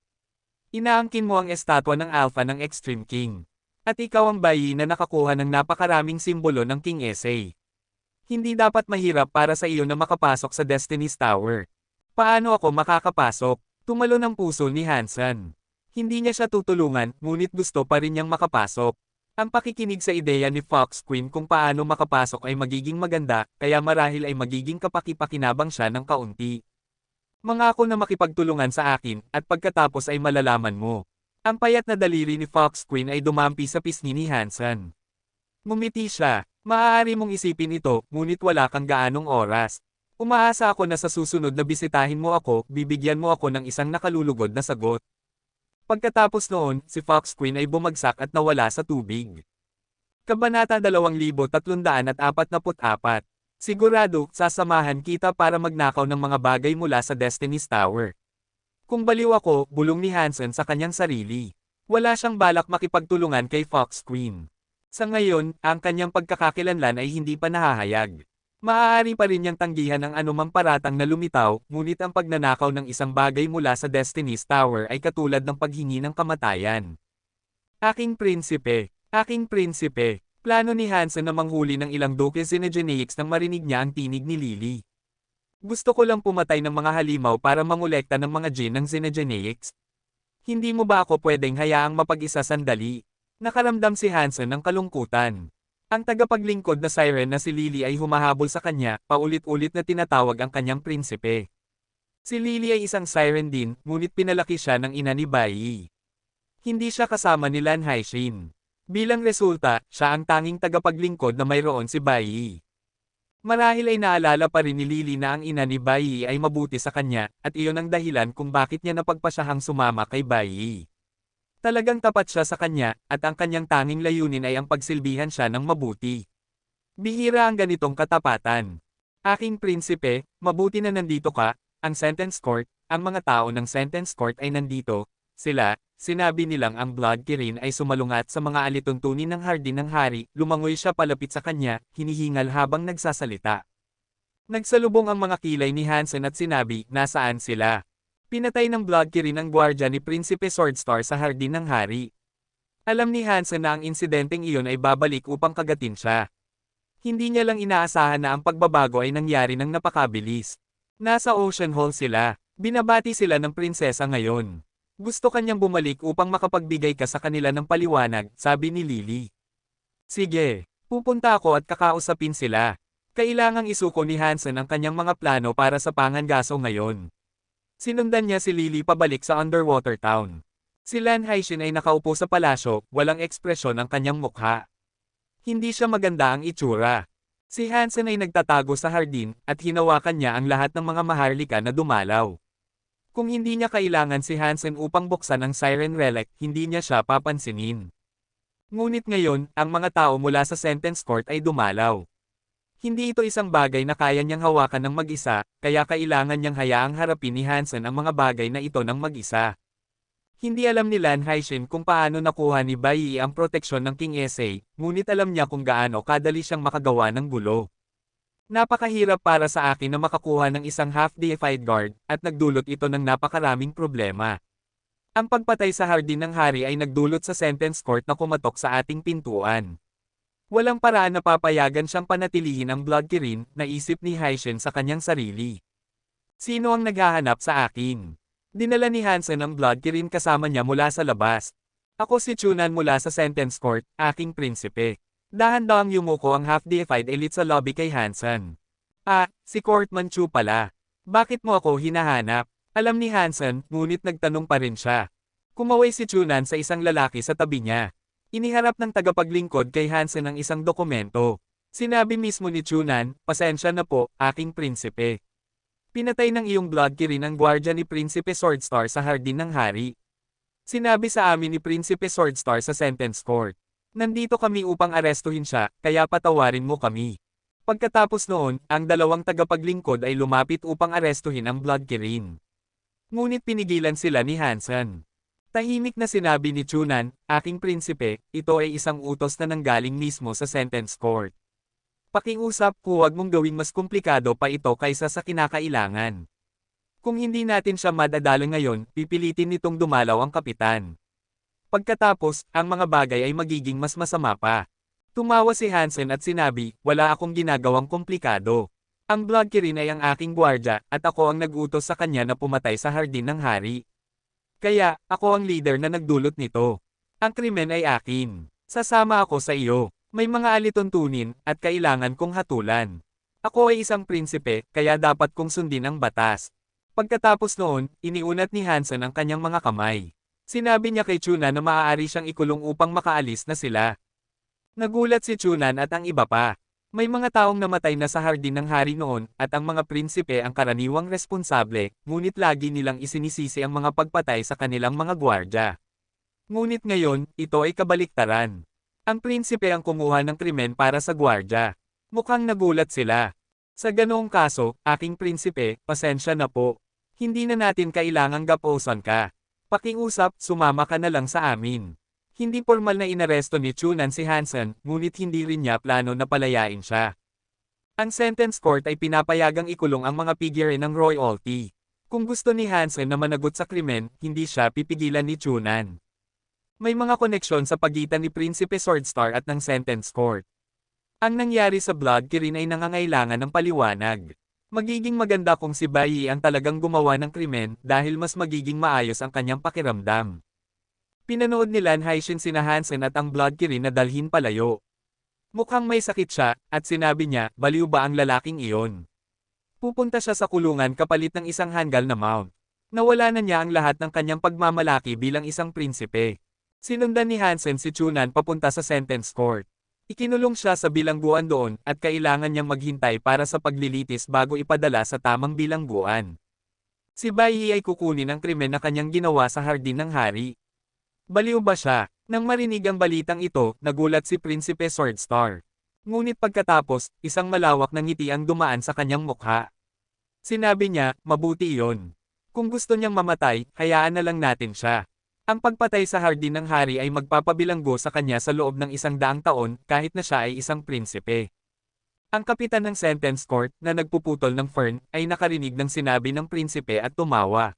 Inaangkin mo ang estatwa ng Alpha ng Extreme King. At ikaw ang Bai Yi na nakakuha ng napakaraming simbolo ng King SA. Hindi dapat mahirap para sa iyo na makapasok sa Destiny's Tower. Paano ako makakapasok? Tumalo ng puso ni Hansen. Hindi niya siya tutulungan, ngunit gusto pa rin niyang makapasok. Ang pakikinig sa ideya ni Fox Queen kung paano makapasok ay magiging maganda, kaya marahil ay magiging kapaki-pakinabang siya ng kaunti. Mangako na makipagtulungan sa akin, at pagkatapos ay malalaman mo. Ang payat na daliri ni Fox Queen ay dumampi sa pisngi ni Hansen. Ngumiti siya. Maaari mong isipin ito, ngunit wala kang gaanong oras. Umaasa ako na sa susunod na bisitahin mo ako, bibigyan mo ako ng isang nakalulugod na sagot. Pagkatapos noon, si Fox Queen ay bumagsak at nawala sa tubig. Kabanata 2344. Sigurado, sasamahan kita para magnakaw ng mga bagay mula sa Destiny's Tower. Kung baliw ako, bulong ni Hansen sa kanyang sarili. Wala siyang balak makipagtulungan kay Fox Queen. Sa ngayon, ang kanyang pagkakakilanlan ay hindi pa nahahayag. Maaari pa rin niyang tanggihan ang anumang paratang na lumitaw, ngunit ang pagnanakaw ng isang bagay mula sa Destiny's Tower ay katulad ng paghingi ng kamatayan. Aking prinsipe, aking prinsipe, plano ni Hansen na manghuli ng ilang Duke Xenogeneics nang marinig niya ang tinig ni Lily. Gusto ko lang pumatay ng mga halimaw para mangolekta ng mga gene ng Xenogeneics. Hindi mo ba ako pwedeng hayaang mapag-isa sandali? Nakaramdam si Hansen ng kalungkutan. Ang tagapaglingkod na siren na si Lily ay humahabol sa kanya, paulit-ulit na tinatawag ang kanyang prinsipe. Si Lily ay isang siren din, ngunit pinalaki siya ng ina ni Bai Yi. Hindi siya kasama ni Lan Haixin. Bilang resulta, siya ang tanging tagapaglingkod na mayroon si Bai Yi. Marahil ay naalala pa rin ni Lily na ang ina ni Bai Yi ay mabuti sa kanya, at iyon ang dahilan kung bakit niya napagpasyahang sumama kay Bai Yi. Talagang tapat siya sa kanya, at ang kanyang tanging layunin ay ang pagsilbihan siya ng mabuti. Bihira ang ganitong katapatan. Aking prinsipe, mabuti na nandito ka, ang sentence court, ang mga tao ng sentence court ay nandito, sila, sinabi nilang ang Blood Kirin ay sumalungat sa mga alituntunin ng hardin ng hari, lumangoy siya palapit sa kanya, hinihingal habang nagsasalita. Nagsalubong ang mga kilay ni Hansen at sinabi, nasaan sila? Pinatay ng Blood Kirin ang gwardya ni Prinsipe Swordstar sa hardin ng hari. Alam ni Hansen na ang insidenteng iyon ay babalik upang kagatin siya. Hindi niya lang inaasahan na ang pagbabago ay nangyari ng napakabilis. Nasa Ocean Hall sila. Binabati sila ng prinsesa ngayon. Gusto kanyang bumalik upang makapagbigay ka sa kanila ng paliwanag, sabi ni Lily. Sige, pupunta ako at kakausapin sila. Kailangang isuko ni Hansen ang kanyang mga plano para sa Pangangaso ngayon. Sinundan niya si Lily pabalik sa Underwater Town. Si Lan Haixin ay nakaupo sa palasyo, walang ekspresyon ang kanyang mukha. Hindi siya maganda ang itsura. Si Hansen ay nagtatago sa hardin, at hinawakan niya ang lahat ng mga maharlika na dumalaw. Kung hindi niya kailangan si Hansen upang buksan ang Siren Relic, hindi niya siya papansinin. Ngunit ngayon, ang mga tao mula sa Sentence Court ay dumalaw. Hindi ito isang bagay na kaya niyang hawakan ng mag-isa, kaya kailangan niyang hayaang harapin ni Hansen ang mga bagay na ito ng mag-isa. Hindi alam ni Lan Haixin kung paano nakuha ni Bai Yi ang proteksyon ng King SA, ngunit alam niya kung gaano kadali siyang makagawa ng gulo. Napakahirap para sa akin na makakuha ng isang half-deified guard, at nagdulot ito ng napakaraming problema. Ang pagpatay sa hardin ng hari ay nagdulot sa Sentence Court na kumatok sa ating pintuan. Walang paraan na papayagan siyang panatilihin ang Blood Kirin, naisip ni Haixin sa kanyang sarili. Sino ang naghahanap sa akin? Dinala ni Hansen ang Blood Kirin kasama niya mula sa labas. Ako si Chunan mula sa Sentence Court, aking prinsipe. Dahan-dahang yumuko ang half-deified elite sa lobby kay Hansen. Ah, si Courtman Chu pala. Bakit mo ako hinahanap? Alam ni Hansen, ngunit nagtanong pa rin siya. Kumaway si Chunan sa isang lalaki sa tabi niya. Iniharap ng tagapaglingkod kay Hansen ang isang dokumento. Sinabi mismo ni Chunan, pasensya na po, aking prinsipe. Pinatay ng iyong Blood Kirin ang gwardya ni Prinsipe Swordstar sa hardin ng hari. Sinabi sa amin ni Prinsipe Swordstar sa Sentence Court. Nandito kami upang arestuhin siya, kaya patawarin mo kami. Pagkatapos noon, ang dalawang tagapaglingkod ay lumapit upang arestuhin ang Blood Kirin. Ngunit pinigilan sila ni Hansen. Tahimik na sinabi ni Chunan, aking prinsipe, ito ay isang utos na nanggaling mismo sa sentence court. Pakiusap, huwag mong gawing mas komplikado pa ito kaysa sa kinakailangan. Kung hindi natin siya madadala ngayon, pipilitin nitong dumalaw ang kapitan. Pagkatapos, ang mga bagay ay magiging mas masama pa. Tumawa si Hansen at sinabi, wala akong ginagawang komplikado. Ang Blood Kirin ay ang aking gwardya, at ako ang nag-utos sa kanya na pumatay sa hardin ng hari. Kaya, ako ang leader na nagdulot nito. Ang krimen ay akin. Sasama ako sa iyo. May mga alituntunin, at kailangan kong hatulan. Ako ay isang prinsipe, kaya dapat kong sundin ang batas. Pagkatapos noon, iniunat ni Hansen ang kanyang mga kamay. Sinabi niya kay Chunan na maaari siyang ikulong upang makaalis na sila. Nagulat si Chunan at ang iba pa. May mga taong namatay na sa hardin ng hari noon, at ang mga prinsipe ang karaniwang responsable, ngunit lagi nilang isinisisi ang mga pagpatay sa kanilang mga gwardya. Ngunit ngayon, ito ay kabaliktaran. Ang prinsipe ang kumuha ng krimen para sa gwardya. Mukhang nagulat sila. Sa ganoong kaso, aking prinsipe, pasensya na po. Hindi na natin kailangang gaposan ka. Pakiusap, sumama ka na lang sa amin. Hindi formal na inaresto ni Chunan si Hansen, ngunit hindi rin niya plano na palayain siya. Ang sentence court ay pinapayagang ikulong ang mga figure ng royalty. Kung gusto ni Hansen na managot sa krimen, hindi siya pipigilan ni Chunan. May mga koneksyon sa pagitan ni Prinsipe Swordstar at ng sentence court. Ang nangyari sa Blood Kirin ay nangangailangan ng paliwanag. Magiging maganda kung si Bai Yi ang talagang gumawa ng krimen dahil mas magiging maayos ang kanyang pakiramdam. Pinanood ni Lan Haishin sina Hansen at ang Blood Kirin na dalhin palayo. Mukhang may sakit siya, at sinabi niya, baliw ba ang lalaking iyon? Pupunta siya sa kulungan kapalit ng isang hanggal na mount. Nawala na niya ang lahat ng kanyang pagmamalaki bilang isang prinsipe. Sinundan ni Hansen si Chunan papunta sa sentence court. Ikinulong siya sa bilangguan doon, at kailangan niyang maghintay para sa paglilitis bago ipadala sa tamang bilangguan. Si Bai Yi ay kukunin ang krimen na kanyang ginawa sa hardin ng hari. Baliw ba siya? Nang marinig ang balitang ito, nagulat si Prinsipe Swordstar. Ngunit pagkatapos, isang malawak na ngiti ang dumaan sa kanyang mukha. Sinabi niya, mabuti iyon. Kung gusto niyang mamatay, hayaan na lang natin siya. Ang pagpatay sa hardin ng hari ay magpapabilanggo sa kanya sa loob ng 100 taon kahit na siya ay isang prinsipe. Ang kapitan ng sentence court na nagpuputol ng fern ay nakarinig ng sinabi ng prinsipe at tumawa.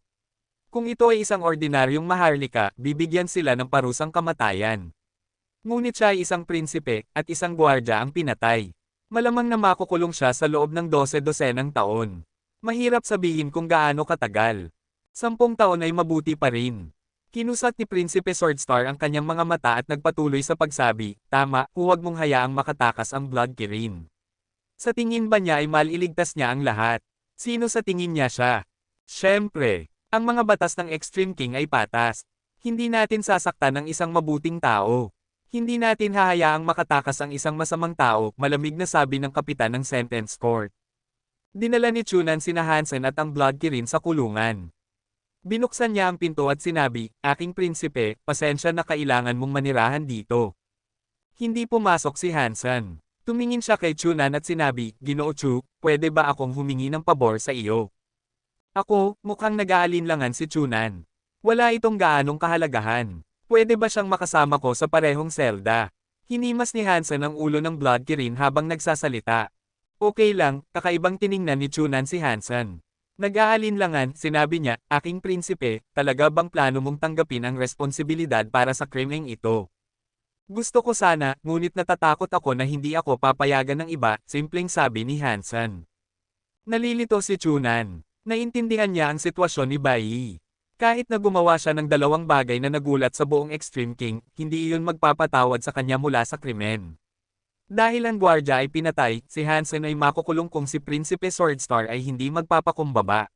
Kung ito ay isang ordinaryong maharlika, bibigyan sila ng parusang kamatayan. Ngunit siya ay isang prinsipe at isang gwardya ang pinatay. Malamang na makukulong siya sa loob ng 12 taon. Mahirap sabihin kung gaano katagal. 10 taon ay mabuti pa rin. Kinusat ni Prinsipe Swordstar ang kanyang mga mata at nagpatuloy sa pagsabi, tama, huwag mong hayaang makatakas ang Blood Kirin. Sa tingin ba niya ay maliligtas niya ang lahat? Sino sa tingin niya siya? Siyempre, ang mga batas ng Extreme King ay patas. Hindi natin sasaktan ang isang mabuting tao. Hindi natin hahayaang makatakas ang isang masamang tao, malamig na sabi ng kapitan ng sentence court. Dinala ni Chunan sina Hansen at ang Blood Kirin sa kulungan. Binuksan niya ang pinto at sinabi, aking prinsipe, pasensya na kailangan mong manirahan dito. Hindi pumasok si Hansen. Tumingin siya kay Chunan at sinabi, Ginoo Chu, pwede ba akong humingi ng pabor sa iyo? Ako, mukhang nag-aalinlangan si Chunan. Wala itong gaanong kahalagahan. Pwede ba siyang makasama ko sa parehong selda? Hinimas ni Hansen ang ulo ng Blood Kirin habang nagsasalita. Okay lang, kakaibang tiningnan ni Chunan si Hansen. Nag-aalinlangan, sinabi niya, aking prinsipe, talaga bang plano mong tanggapin ang responsibilidad para sa krimeng ito? Gusto ko sana, ngunit natatakot ako na hindi ako papayagan ng iba, simpleng sabi ni Hansen. Nalilito si Chunan. Naintindihan niya ang sitwasyon ni Bai Yi. Kahit na gumawa siya ng dalawang bagay na nagulat sa buong Extreme King, hindi iyon magpapatawad sa kanya mula sa krimen. Dahil ang gwardya ay pinatay, si Hansen ay makukulong kung si Prinsipe Swordstar ay hindi magpapakumbaba.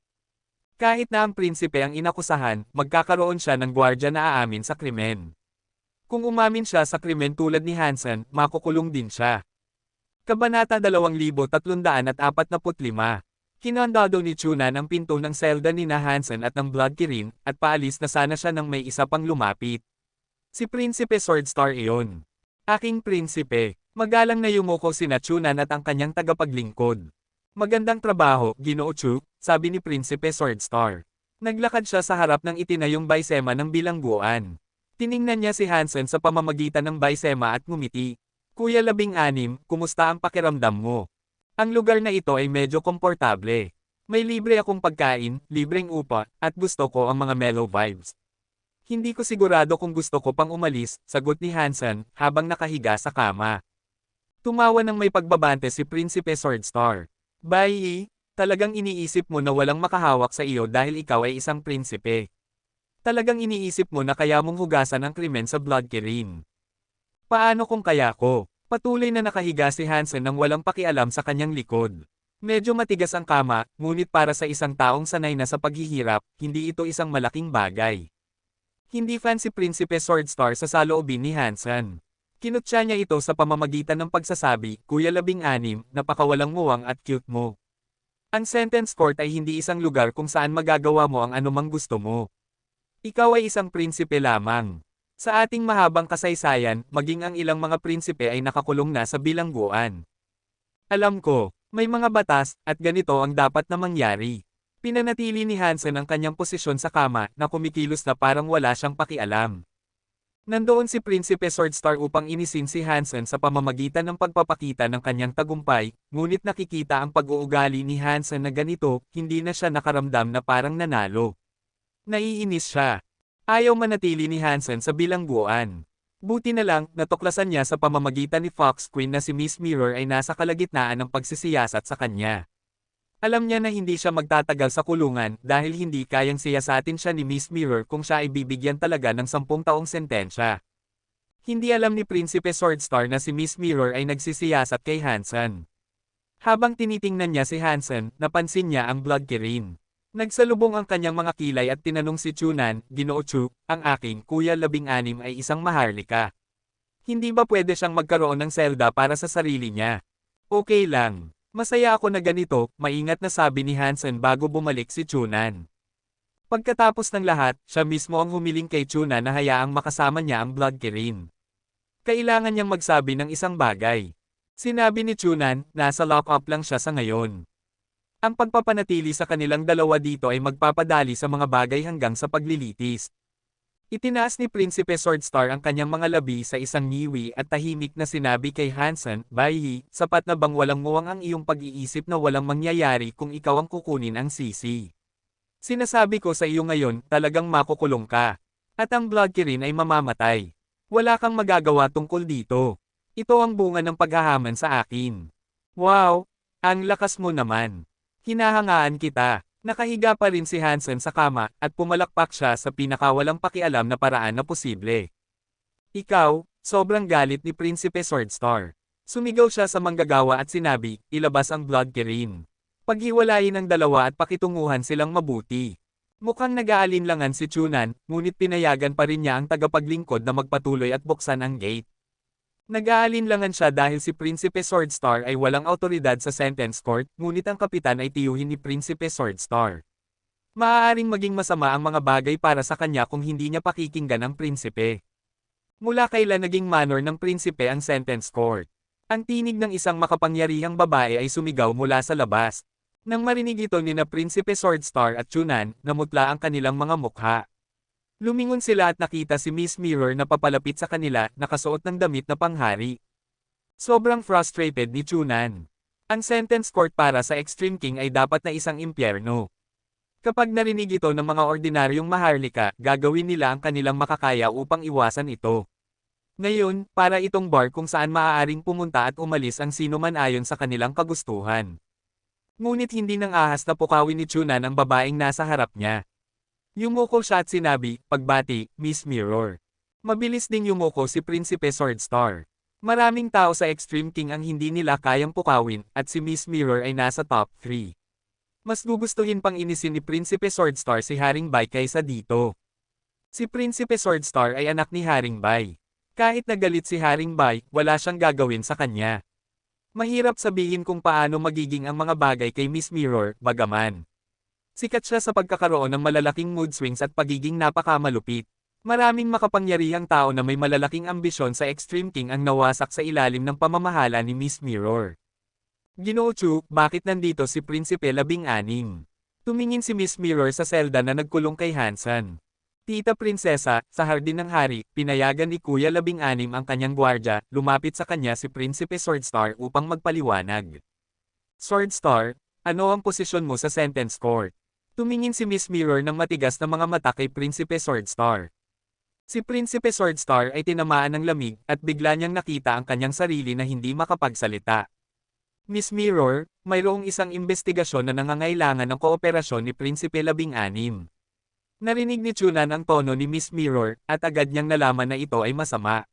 Kahit na ang prinsipe ang inakusahan, magkakaroon siya ng gwardya na aamin sa krimen. Kung umamin siya sa krimen tulad ni Hansen, makukulong din siya. Kabanata 2345. Kinandado ni Chunan ang pinto ng selda ni na Hansen at ng Blood Kirin, at paalis na sana siya nang may isa pang lumapit. Si Prinsipe Swordstar iyon. Aking prinsipe, magalang na yumuko sina Chunan at ang kanyang tagapaglingkod. Magandang trabaho, Ginoo Chu, sabi ni Prinsipe Swordstar. Naglakad siya sa harap ng itinayong baysema ng bilangguan. Tiningnan niya si Hansen sa pamamagitan ng baysema at ngumiti. Kuya 16, kumusta ang pakiramdam mo? Ang lugar na ito ay medyo komportable. May libre akong pagkain, libreng upa, at gusto ko ang mga mellow vibes. Hindi ko sigurado kung gusto ko pang umalis, sagot ni Hansen, habang nakahiga sa kama. Tumawa ng may pagbabante si Prinsipe Swordstar. Bai, talagang iniisip mo na walang makahawak sa iyo dahil ikaw ay isang prinsipe. Talagang iniisip mo na kaya mong hugasan ang krimen sa Blood Kirin. Paano kung kaya ko? Patuloy na nakahiga si Hansen nang walang pakialam sa kanyang likod. Medyo matigas ang kama, ngunit para sa isang taong sanay na sa paghihirap, hindi ito isang malaking bagay. Hindi fan si Prinsipe Swordstar sa saloobin ni Hansen. Kinutya niya ito sa pamamagitan ng pagsasabi, Kuya 16, napakawalang muwang at cute mo. Ang sentence court ay hindi isang lugar kung saan magagawa mo ang anumang gusto mo. Ikaw ay isang prinsipe lamang. Sa ating mahabang kasaysayan, maging ang ilang mga prinsipe ay nakakulong na sa bilangguan. Alam ko, may mga batas, at ganito ang dapat na mangyari. Pinanatili ni Hansen ang kanyang posisyon sa kama na kumikilos na parang wala siyang pakialam. Nandoon si Prinsipe Swordstar upang inisin si Hansen sa pamamagitan ng pagpapakita ng kanyang tagumpay, ngunit nakikita ang pag-uugali ni Hansen na ganito, hindi na siya nakaramdam na parang nanalo. Naiinis siya. Ayaw manatili ni Hansen sa bilangguan. Buti na lang, natuklasan niya sa pamamagitan ni Fox Queen na si Miss Mirror ay nasa kalagitnaan ng pagsisiyasat sa kanya. Alam niya na hindi siya magtatagal sa kulungan dahil hindi kayang siyasatin siya ni Miss Mirror kung siya ay bibigyan talaga ng 10 taong sentensya. Hindi alam ni Prinsipe Swordstar na si Miss Mirror ay nagsisiyasat kay Hansen. Habang tinitingnan niya si Hansen, napansin niya ang Blood Kirin. Nagsalubong ang kanyang mga kilay at tinanong si Chunan, Ginoo Chu, ang aking Kuya 16 ay isang maharlika. Hindi ba pwede siyang magkaroon ng selda para sa sarili niya? Okay lang. Masaya ako na ganito, maingat na sabi ni Hansen bago bumalik si Chunan. Pagkatapos ng lahat, siya mismo ang humiling kay Chunan na hayaang makasama niya ang Blood Kirin. Kailangan niyang magsabi ng isang bagay. Sinabi ni Chunan, nasa lock-up lang siya sa ngayon. Ang pagpapanatili sa kanilang dalawa dito ay magpapadali sa mga bagay hanggang sa paglilitis. Itinaas ni Prinsipe Swordstar ang kanyang mga labi sa isang ngiwi at tahimik na sinabi kay Hansen, Bai, sapat na bang walang muwang ang iyong pag-iisip na walang mangyayari kung ikaw ang kukunin ang sisi? Sinasabi ko sa iyo ngayon, talagang makukulong ka. At ang Blood Kirin ay mamamatay. Wala kang magagawa tungkol dito. Ito ang bunga ng paghahaman sa akin. Wow! Ang lakas mo naman. Hinahangaan kita. Nakahiga pa rin si Hansen sa kama, at pumalakpak siya sa pinakawalang pakialam na paraan na posible. Ikaw, sobrang galit ni Prinsipe Swordstar. Sumigaw siya sa manggagawa at sinabi, ilabas ang Blood Kirin. Paghiwalayin ang dalawa at pakitunguhan silang mabuti. Mukhang nag-aalinlangan si Chunan, ngunit pinayagan pa rin niya ang tagapaglingkod na magpatuloy at buksan ang gate. Nag-aalinlangan siya dahil si Prinsipe Swordstar ay walang awtoridad sa sentence court, ngunit ang kapitan ay tiyuhin ni Prinsipe Swordstar. Maaaring maging masama ang mga bagay para sa kanya kung hindi niya pakikinggan ang prinsipe. Mula kailan naging manor ng prinsipe ang sentence court? Ang tinig ng isang makapangyarihang babae ay sumigaw mula sa labas. Nang marinig ito nina Prinsipe Swordstar at Chunan, namutla ang kanilang mga mukha. Lumingon sila at nakita si Miss Mirror na papalapit sa kanila, nakasuot ng damit na panghari. Sobrang frustrated ni Chunan. Ang sentence court para sa Extreme King ay dapat na isang impyerno. Kapag narinig ito ng mga ordinaryong maharlika, gagawin nila ang kanilang makakaya upang iwasan ito. Ngayon, para itong bar kung saan maaaring pumunta at umalis ang sino man ayon sa kanilang kagustuhan. Ngunit hindi nang ahas na pukawin ni Chunan ang babaeng nasa harap niya. Yumuko siya at sinabi, pagbati, Miss Mirror. Mabilis ding yumuko si Prinsipe Swordstar. Maraming tao sa Extreme King ang hindi nila kayang pukawin, at si Miss Mirror ay nasa top 3. Mas gugustuhin pang inisin ni Prinsipe Swordstar si Haring Bai kaysa dito. Si Prinsipe Swordstar ay anak ni Haring Bai. Kahit nagalit si Haring Bai, wala siyang gagawin sa kanya. Mahirap sabihin kung paano magiging ang mga bagay kay Miss Mirror, bagaman sikat siya sa pagkakaroon ng malalaking mood swings at pagiging napakamalupit. Maraming makapangyarihang tao na may malalaking ambisyon sa Extreme King ang nawasak sa ilalim ng pamamahala ni Miss Mirror. Ginoo Chu, bakit nandito si Prinsipe 16? Tumingin si Miss Mirror sa selda na nagkulong kay Hansen. Tita Prinsesa, sa hardin ng hari, pinayagan ni Kuya 16 ang kanyang gwardya, lumapit sa kanya si Prinsipe Swordstar upang magpaliwanag. Swordstar, ano ang posisyon mo sa sentence court? Tumingin si Miss Mirror ng matigas na mga mata kay Prinsipe Swordstar. Si Prinsipe Swordstar ay tinamaan ng lamig at bigla niyang nakita ang kanyang sarili na hindi makapagsalita. Miss Mirror, mayroong isang investigasyon na nangangailangan ng kooperasyon ni Prinsipe 16. Narinig ni Chunan ang tono ni Miss Mirror at agad niyang nalaman na ito ay masama.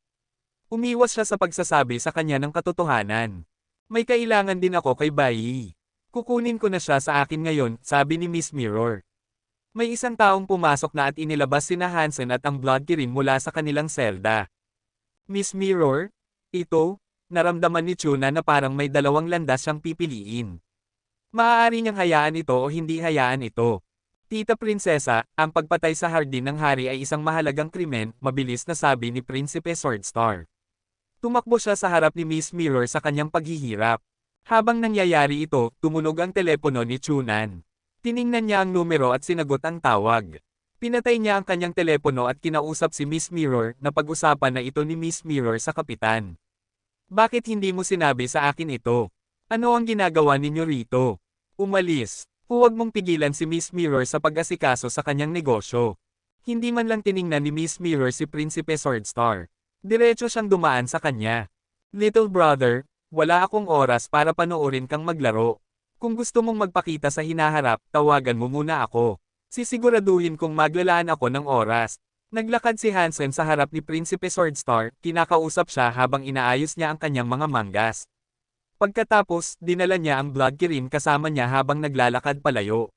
Umiwas siya sa pagsasabi sa kanya ng katotohanan. May kailangan din ako kay Bai. Kukunin ko na siya sa akin ngayon, sabi ni Miss Mirror. May isang taong pumasok na at inilabas sina Hansen at ang Blood Kirin mula sa kanilang selda. Miss Mirror? Ito? Naramdaman ni Chuna na parang may dalawang landas siyang pipiliin. Maaari niyang hayaan ito o hindi hayaan ito. Tita Prinsesa, ang pagpatay sa hardin ng hari ay isang mahalagang krimen, mabilis na sabi ni Prinsipe Swordstar. Tumakbo siya sa harap ni Miss Mirror sa kanyang paghihirap. Habang nangyayari ito, tumunog ang telepono ni Chunan. Tiningnan niya ang numero at sinagot ang tawag. Pinatay niya ang kanyang telepono at kinausap si Miss Mirror na pag-usapan na ito ni Miss Mirror sa kapitan. Bakit hindi mo sinabi sa akin ito? Ano ang ginagawa ninyo rito? Umalis. Huwag mong pigilan si Miss Mirror sa pag-asikaso sa kanyang negosyo. Hindi man lang tiningnan ni Miss Mirror si Prinsipe Swordstar. Diretso siyang dumaan sa kanya. Little brother, wala akong oras para panoorin kang maglaro. Kung gusto mong magpakita sa hinaharap, tawagan mo muna ako. Sisiguraduhin kong maglalaan ako ng oras. Naglakad si Hansen sa harap ni Prinsipe Swordstar, kinakausap siya habang inaayos niya ang kanyang mga manggas. Pagkatapos, dinala niya ang Blood Kirin kasama niya habang naglalakad palayo.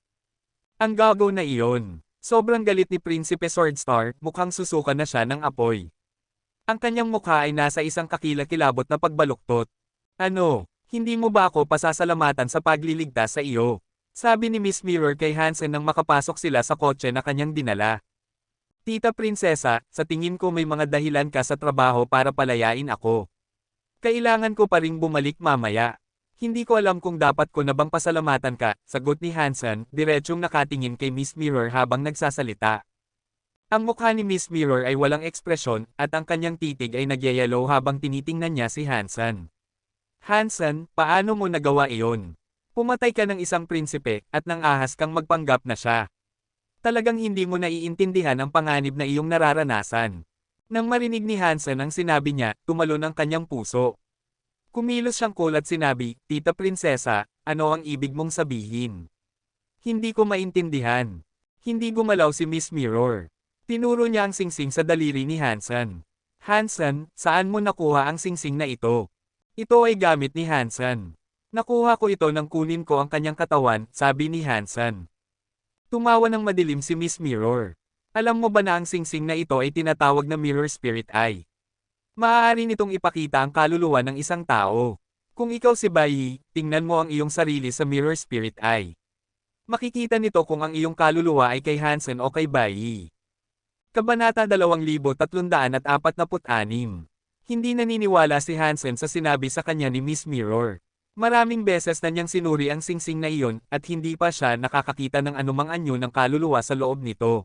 Ang gago na iyon. Sobrang galit ni Prinsipe Swordstar, mukhang susuka na siya ng apoy. Ang kanyang mukha ay nasa isang kakilakilabot na pagbaluktot. Ano? Hindi mo ba ako pasasalamatan sa pagliligtas sa iyo? Sabi ni Miss Mirror kay Hansen nang makapasok sila sa kotse na kanyang dinala. Tita Prinsesa, sa tingin ko may mga dahilan ka sa trabaho para palayain ako. Kailangan ko pa ring bumalik mamaya. Hindi ko alam kung dapat ko na bang pasalamatan ka, sagot ni Hansen, diretsyong nakatingin kay Miss Mirror habang nagsasalita. Ang mukha ni Miss Mirror ay walang ekspresyon, at ang kanyang titig ay nagyayelo habang tinitingnan niya si Hansen. Hansen, paano mo nagawa iyon? Pumatay ka ng isang prinsipe, at nang ahas kang magpanggap na siya. Talagang hindi mo naiintindihan ang panganib na iyong nararanasan. Nang marinig ni Hansen ang sinabi niya, tumalon ang kanyang puso. Kumilos siyang cool at sinabi, Tita Prinsesa, ano ang ibig mong sabihin? Hindi ko maintindihan. Hindi gumalaw si Miss Mirror. Tinuro niya ang singsing sa daliri ni Hansen. Hansen, saan mo nakuha ang singsing na ito? Ito ay gamit ni Hansen. Nakuha ko ito nang kunin ko ang kanyang katawan, sabi ni Hansen. Tumawa ng madilim si Miss Mirror. Alam mo ba na ang singsing na ito ay tinatawag na Mirror Spirit Eye? Maaari nitong ipakita ang kaluluwa ng isang tao. Kung ikaw si Bai, tingnan mo ang iyong sarili sa Mirror Spirit Eye. Makikita nito kung ang iyong kaluluwa ay kay Hansen o kay Bai. Kabanata 2346. Hindi naniniwala si Hansen sa sinabi sa kanya ni Miss Mirror. Maraming beses na niyang sinuri ang singsing na iyon, at hindi pa siya nakakakita ng anumang anyo ng kaluluwa sa loob nito.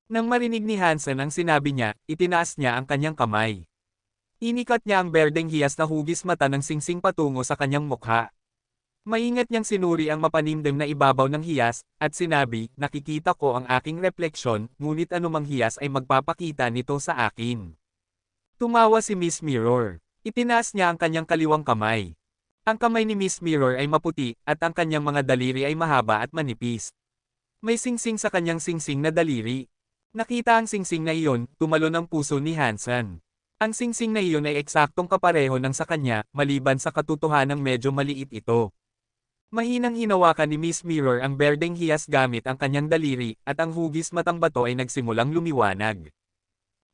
Nang marinig ni Hansen ang sinabi niya, itinaas niya ang kanyang kamay. Inikat niya ang berdeng hiyas na hugis mata ng singsing patungo sa kanyang mukha. Maingat niyang sinuri ang mapanimdim na ibabaw ng hiyas, at sinabi, nakikita ko ang aking refleksyon, ngunit anumang hiyas ay magpapakita nito sa akin. Tumawa si Miss Mirror. Itinaas niya ang kanyang kaliwang kamay. Ang kamay ni Miss Mirror ay maputi, at ang kanyang mga daliri ay mahaba at manipis. May singsing sa kanyang singsing na daliri. Nakita ang singsing na iyon, tumalon ang puso ni Hansen. Ang singsing na iyon ay eksaktong kapareho ng sa kanya, maliban sa katotohanang medyo maliit ito. Mahinang hinawakan ni Miss Mirror ang berdeng hiyas gamit ang kanyang daliri, at ang hugis matang bato ay nagsimulang lumiwanag.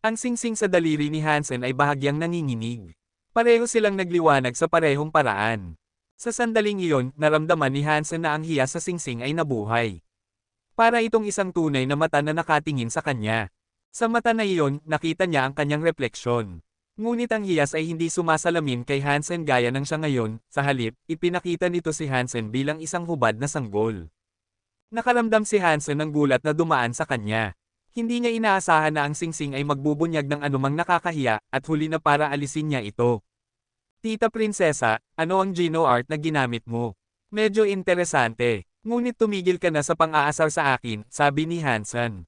Ang singsing sa daliri ni Hansen ay bahagyang nanginginig. Pareho silang nagliwanag sa parehong paraan. Sa sandaling iyon, naramdaman ni Hansen na ang hiyas sa singsing ay nabuhay. Para itong isang tunay na mata na nakatingin sa kanya. Sa mata na iyon, nakita niya ang kanyang refleksyon. Ngunit ang hiyas ay hindi sumasalamin kay Hansen gaya ng siya ngayon, sa halip, ipinakita nito si Hansen bilang isang hubad na sanggol. Nakaramdam si Hansen ng gulat na dumaan sa kanya. Hindi niya inaasahan na ang singsing ay magbubunyag ng anumang nakakahiya, at huli na para alisin niya ito. Tita Prinsesa, ano ang Geno art na ginamit mo? Medyo interesante. Ngunit tumigil ka na sa pang-aasar sa akin, sabi ni Hansen.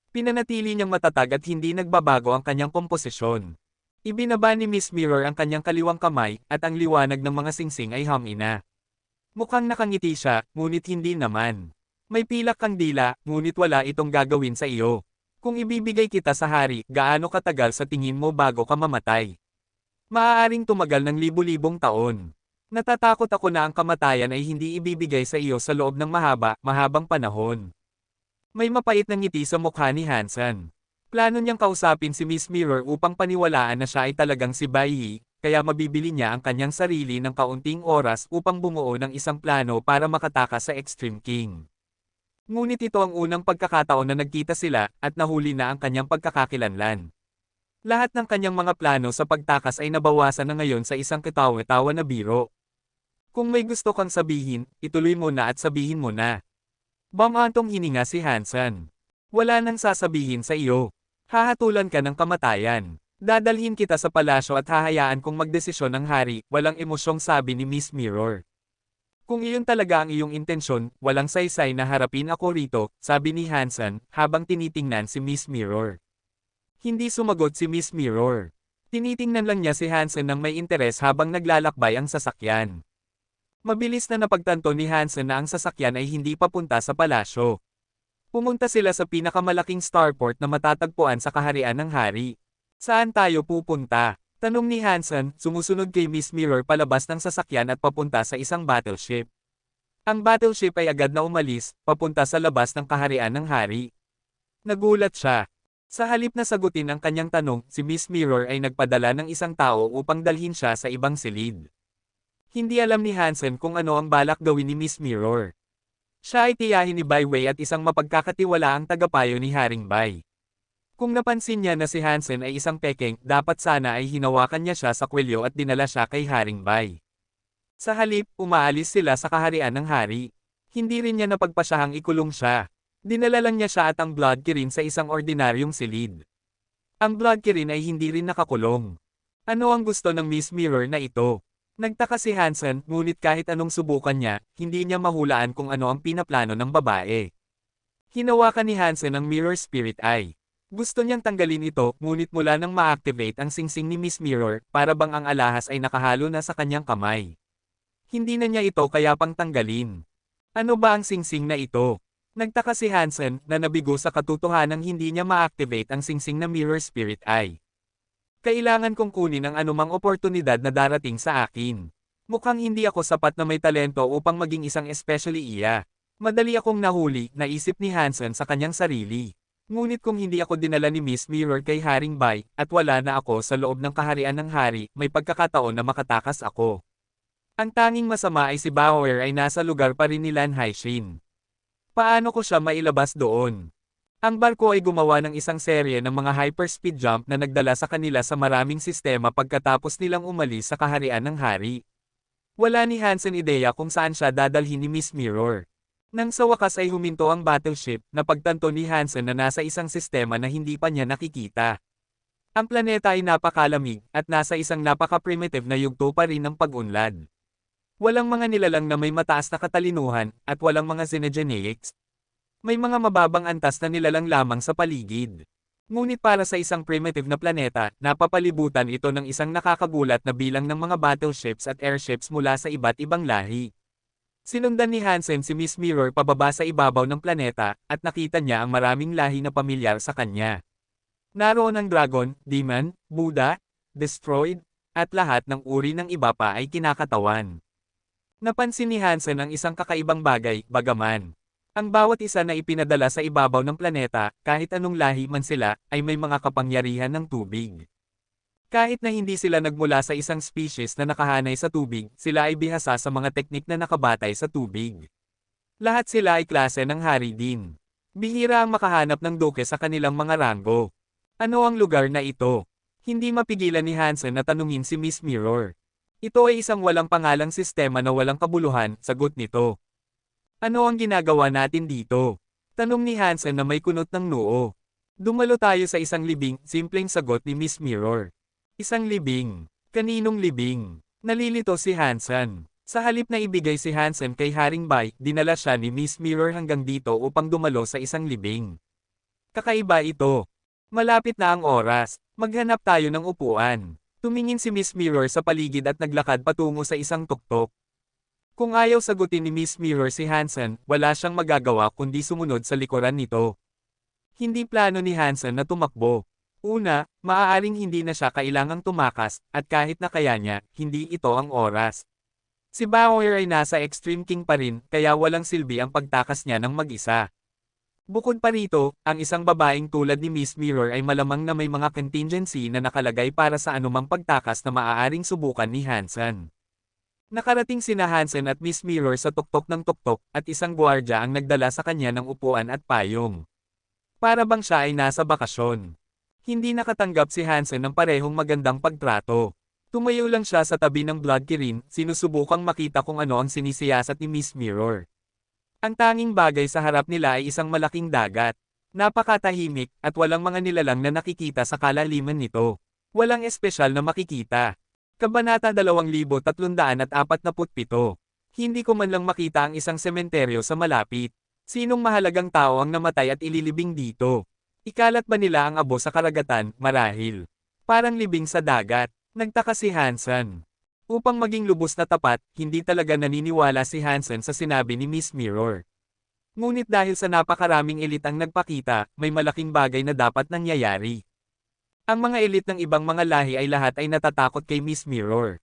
Pinanatili niyang matatag at hindi nagbabago ang kanyang komposisyon. Ibinaba ni Miss Mirror ang kanyang kaliwang kamay, at ang liwanag ng mga singsing ay humina. Mukhang nakangiti siya, ngunit hindi naman. May pilak kang dila, ngunit wala itong gagawin sa iyo. Kung ibibigay kita sa hari, gaano katagal sa tingin mo bago ka mamatay? Maaaring tumagal ng libu-libong taon. Natatakot ako na ang kamatayan ay hindi ibibigay sa iyo sa loob ng mahabang panahon. May mapait na ngiti sa mukha ni Hansen. Plano niyang kausapin si Miss Mirror upang paniwalaan na siya ay talagang si Bai Yi, kaya mabibili niya ang kanyang sarili ng kaunting oras upang bumuo ng isang plano para makatakas sa Extreme King. Ngunit ito ang unang pagkakataon na nagkita sila, at nahuli na ang kanyang pagkakakilanlan. Lahat ng kanyang mga plano sa pagtakas ay nabawasan na ngayon sa isang katawa-tawa na biro. Kung may gusto kang sabihin, ituloy mo na at sabihin mo na. Bamantong hininga si Hansen. Wala nang sasabihin sa iyo. Hahatulan ka ng kamatayan. Dadalhin kita sa palasyo at hahayaan kong magdesisyon ang hari, walang emosyong sabi ni Miss Mirror. Kung iyon talaga ang iyong intensyon, walang saysay na harapin ako rito, sabi ni Hansen, habang tinitingnan si Miss Mirror. Hindi sumagot si Miss Mirror. Tinitingnan lang niya si Hansen ng may interes habang naglalakbay ang sasakyan. Mabilis na napagtanto ni Hansen na ang sasakyan ay hindi papunta sa palasyo. Pumunta sila sa pinakamalaking starport na matatagpuan sa kaharian ng hari. Saan tayo pupunta? Tanong ni Hansen, sumusunod kay Miss Mirror palabas ng sasakyan at papunta sa isang battleship. Ang battleship ay agad na umalis, papunta sa labas ng kaharian ng hari. Nagulat siya. Sa halip na sagutin ang kanyang tanong, si Miss Mirror ay nagpadala ng isang tao upang dalhin siya sa ibang silid. Hindi alam ni Hansen kung ano ang balak gawin ni Miss Mirror. Siya ay tiyahin ni Bai Wei at isang mapagkakatiwalaang tagapayo ni Haring Bai. Kung napansin niya na si Hansen ay isang pekeng, dapat sana ay hinawakan niya siya sa kwelyo at dinala siya kay Haring Bai. Sa halip, umaalis sila sa kaharian ng hari. Hindi rin niya napagpasyahang ikulong siya. Dinala lang niya siya at ang Blood Kirin sa isang ordinaryong silid. Ang Blood Kirin ay hindi rin nakakulong. Ano ang gusto ng Miss Mirror na ito? Nagtaka si Hansen, ngunit kahit anong subukan niya, hindi niya mahulaan kung ano ang pinaplano ng babae. Hinawakan ni Hansen ang Mirror Spirit Eye. Gusto niyang tanggalin ito, ngunit mula nang ma-activate ang singsing ni Miss Mirror, para bang ang alahas ay nakahalo na sa kanyang kamay. Hindi na niya ito kaya pang tanggalin. Ano ba ang singsing na ito? Nagtaka si Hansen, na nabigo sa katotohanang hindi niya ma-activate ang singsing na Mirror Spirit Eye. Kailangan kong kunin ang anumang oportunidad na darating sa akin. Mukhang hindi ako sapat na may talento upang maging isang especially iya. Madali akong nahuli, naisip ni Hansen sa kanyang sarili. Ngunit kung hindi ako dinala ni Miss Mirror kay Haring Bai, at wala na ako sa loob ng kaharian ng hari, may pagkakataon na makatakas ako. Ang tanging masama ay si Bauer ay nasa lugar pa rin ni Lan Haixin. Paano ko siya mailabas doon? Ang barko ay gumawa ng isang serye ng mga hyperspeed jump na nagdala sa kanila sa maraming sistema pagkatapos nilang umalis sa kaharian ng hari. Wala ni Hansen ideya kung saan siya dadalhin ni Miss Mirror. Nang sa wakas ay huminto ang battleship, napagtanto ni Hansen na nasa isang sistema na hindi pa niya nakikita. Ang planeta ay napakalamig, at nasa isang napaka-primitive na yugto pa rin ng pag-unlad. Walang mga nilalang na may mataas na katalinuhan, at walang mga xenogeneics. May mga mababang antas na nilalang lamang sa paligid. Ngunit para sa isang primitive na planeta, napapalibutan ito ng isang nakakagulat na bilang ng mga battleships at airships mula sa iba't ibang lahi. Sinundan ni Hansen si Miss Mirror pababa sa ibabaw ng planeta, at nakita niya ang maraming lahi na pamilyar sa kanya. Naroon ang dragon, demon, Buddha, destroyed, at lahat ng uri ng iba pa ay kinakatawan. Napansin ni Hansen ang isang kakaibang bagay, bagaman ang bawat isa na ipinadala sa ibabaw ng planeta, kahit anong lahi man sila, ay may mga kapangyarihan ng tubig. Kahit na hindi sila nagmula sa isang species na nakahanay sa tubig, sila ay bihasa sa mga teknik na nakabatay sa tubig. Lahat sila ay klase ng hari din. Bihira ang makahanap ng duke sa kanilang mga ranggo. Ano ang lugar na ito? Hindi mapigilan ni Hansen na tanungin si Miss Mirror. Ito ay isang walang pangalang sistema na walang kabuluhan, sagot nito. Ano ang ginagawa natin dito? Tanong ni Hansen na may kunot ng noo. Dumalo tayo sa isang libing, simpleng sagot ni Miss Mirror. Isang libing. Kaninong libing? Nalilito si Hansen. Sa halip na ibigay si Hansen kay Haring Bai, dinala siya ni Miss Mirror hanggang dito upang dumalo sa isang libing. Kakaiba ito. Malapit na ang oras, maghanap tayo ng upuan. Tumingin si Miss Mirror sa paligid at naglakad patungo sa isang tuktok. Kung ayaw sagutin ni Miss Mirror si Hansen, wala siyang magagawa kundi sumunod sa likuran nito. Hindi plano ni Hansen na tumakbo. Una, maaaring hindi na siya kailangang tumakas, at kahit na kaya niya, hindi ito ang oras. Si Bauer ay nasa Extreme King pa rin, kaya walang silbi ang pagtakas niya ng mag-isa. Bukod pa rito, ang isang babaeng tulad ni Miss Mirror ay malamang na may mga contingency na nakalagay para sa anumang pagtakas na maaaring subukan ni Hansen. Nakarating sina Hansen at Miss Mirror sa tuktok ng tuktok at isang gwardya ang nagdala sa kanya ng upuan at payong. Para bang siya ay nasa bakasyon. Hindi nakatanggap si Hansen ng parehong magandang pagtrato. Tumayo lang siya sa tabi ng Blood Kirin, sinusubukang makita kung ano ang sinisiyasat ni Miss Mirror. Ang tanging bagay sa harap nila ay isang malaking dagat. Napakatahimik, at walang mga nilalang na nakikita sa kalaliman nito. Walang espesyal na makikita. Kabanata 2347. Hindi ko man lang makita ang isang sementeryo sa malapit. Sinong mahalagang tao ang namatay at ililibing dito? Ikalat ba nila ang abo sa karagatan, marahil? Parang libing sa dagat. Nagtaka si Hansen. Upang maging lubos na tapat, hindi talaga naniniwala si Hansen sa sinabi ni Miss Mirror. Ngunit dahil sa napakaraming elit ang nagpakita, may malaking bagay na dapat nangyayari. Ang mga elit ng ibang mga lahi ay lahat ay natatakot kay Miss Mirror.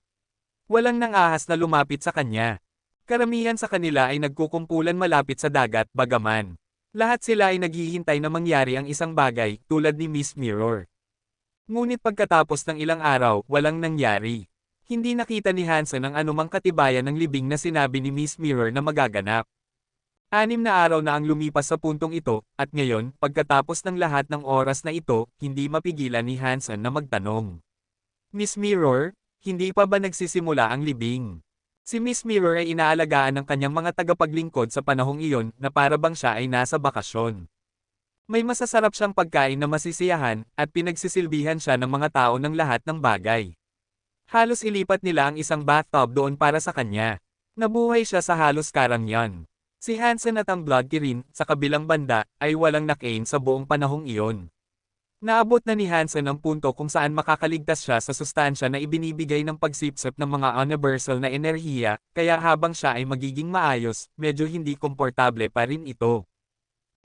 Walang nang ahas na lumapit sa kanya. Karamihan sa kanila ay nagkukumpulan malapit sa dagat, bagaman. Lahat sila ay naghihintay na mangyari ang isang bagay, tulad ni Miss Mirror. Ngunit pagkatapos ng ilang araw, walang nangyari. Hindi nakita ni Hansen ang anumang katibayan ng libing na sinabi ni Miss Mirror na magaganap. 6 na araw na ang lumipas sa puntong ito, at ngayon, pagkatapos ng lahat ng oras na ito, hindi mapigilan ni Hansen na magtanong. Miss Mirror, hindi pa ba nagsisimula ang libing? Si Miss Mirror ay inaalagaan ng kanyang mga tagapaglingkod sa panahong iyon na para bang siya ay nasa bakasyon. May masasarap siyang pagkain na masisiyahan, at pinagsisilbihan siya ng mga tao ng lahat ng bagay. Halos ilipat nila ang isang bathtub doon para sa kanya. Nabuhay siya sa halos karangyan. Si Hansen at ang Blood Kirin, sa kabilang banda, ay walang nakain sa buong panahong iyon. Naabot na ni Hansen ang punto kung saan makakaligtas siya sa sustansya na ibinibigay ng pagsipsip ng mga universal na enerhiya, kaya habang siya ay magiging maayos, medyo hindi komportable pa rin ito.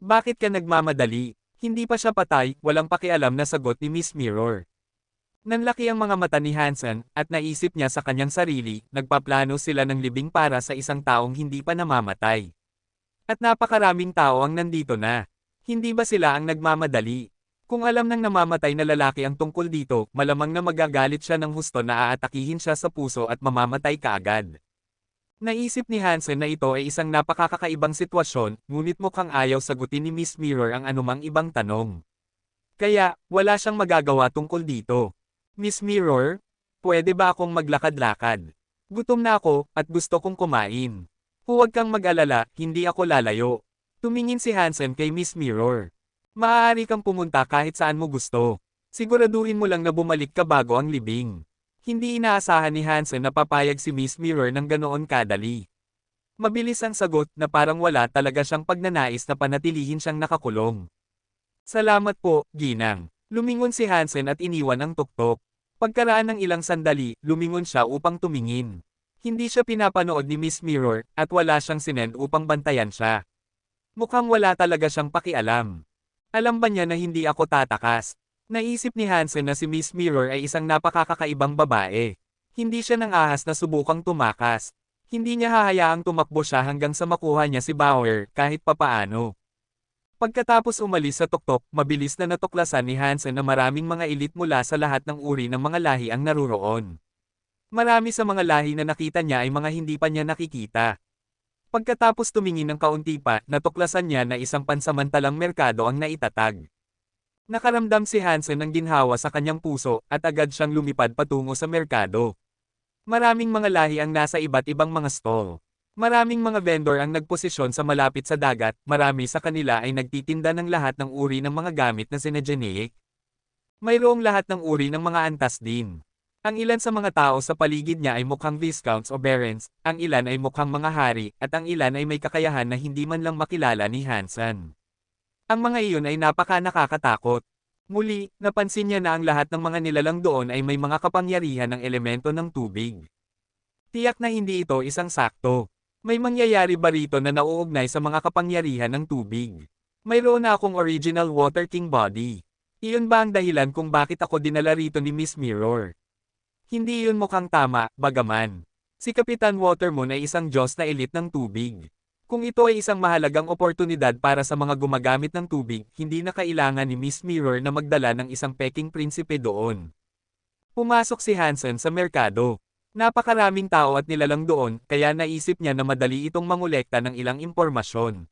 Bakit ka nagmamadali? Hindi pa siya patay, walang pakialam na sagot ni Miss Mirror. Nanlaki ang mga mata ni Hansen, at naisip niya sa kanyang sarili, nagpaplano sila ng libing para sa isang taong hindi pa namamatay. At napakaraming tao ang nandito na. Hindi ba sila ang nagmamadali? Kung alam ng namamatay na lalaki ang tungkol dito, malamang na magagalit siya ng husto na aatakihin siya sa puso at mamamatay kaagad. Naisip ni Hansen na ito ay isang napakakakaibang sitwasyon, ngunit mukhang ayaw sagutin ni Miss Mirror ang anumang ibang tanong. Kaya, wala siyang magagawa tungkol dito. Miss Mirror, pwede ba akong maglakad-lakad? Gutom na ako, at gusto kong kumain. Huwag kang mag-alala, hindi ako lalayo. Tumingin si Hansen kay Miss Mirror. Maaari kang pumunta kahit saan mo gusto. Siguraduhin mo lang na bumalik ka bago ang libing. Hindi inaasahan ni Hansen na papayag si Miss Mirror ng ganoon kadali. Mabilis ang sagot na parang wala talaga siyang pagnanais na panatilihin siyang nakakulong. Salamat po, Ginang. Lumingon si Hansen at iniwan ang tuktok. Pagkaraan ng ilang sandali, lumingon siya upang tumingin. Hindi siya pinapanood ni Miss Mirror, at wala siyang sinend upang bantayan siya. Mukhang wala talaga siyang pakialam. Alam ba niya na hindi ako tatakas? Naisip ni Hansen na si Miss Mirror ay isang napakakakaibang babae. Hindi siya nang ahas na subukang tumakas. Hindi niya hahayaang tumakbo siya hanggang sa makuha niya si Bauer, kahit papaano. Pagkatapos umalis sa tuktok, mabilis na natuklasan ni Hansen na maraming mga elite mula sa lahat ng uri ng mga lahi ang naruroon. Marami sa mga lahi na nakita niya ay mga hindi pa niya nakikita. Pagkatapos tumingin ng kaunti pa, natuklasan niya na isang pansamantalang merkado ang naitatag. Nakaramdam si Hansen ng ginhawa sa kanyang puso at agad siyang lumipad patungo sa merkado. Maraming mga lahi ang nasa iba't ibang mga stall. Maraming mga vendor ang nagposisyon sa malapit sa dagat, marami sa kanila ay nagtitinda ng lahat ng uri ng mga gamit na sinagenic. Mayroong lahat ng uri ng mga antas din. Ang ilan sa mga tao sa paligid niya ay mukhang viscounts o barons, ang ilan ay mukhang mga hari, at ang ilan ay may kakayahan na hindi man lang makilala ni Hansen. Ang mga iyon ay napaka nakakatakot. Muli, napansin niya na ang lahat ng mga nilalang doon ay may mga kapangyarihan ng elemento ng tubig. Tiyak na hindi ito isang sakto. May mangyayari ba rito na nauugnay sa mga kapangyarihan ng tubig? Mayroon na akong original Water King body. Iyon ba ang dahilan kung bakit ako dinala rito ni Miss Mirror? Hindi iyon mukhang tama, bagaman. Si Kapitan Watermoon ay isang Diyos na elite ng tubig. Kung ito ay isang mahalagang oportunidad para sa mga gumagamit ng tubig, hindi na kailangan ni Miss Mirror na magdala ng isang peking prinsipe doon. Pumasok si Hansen sa merkado. Napakaraming tao at nilalang doon, kaya naisip niya na madali itong mangolekta ng ilang impormasyon.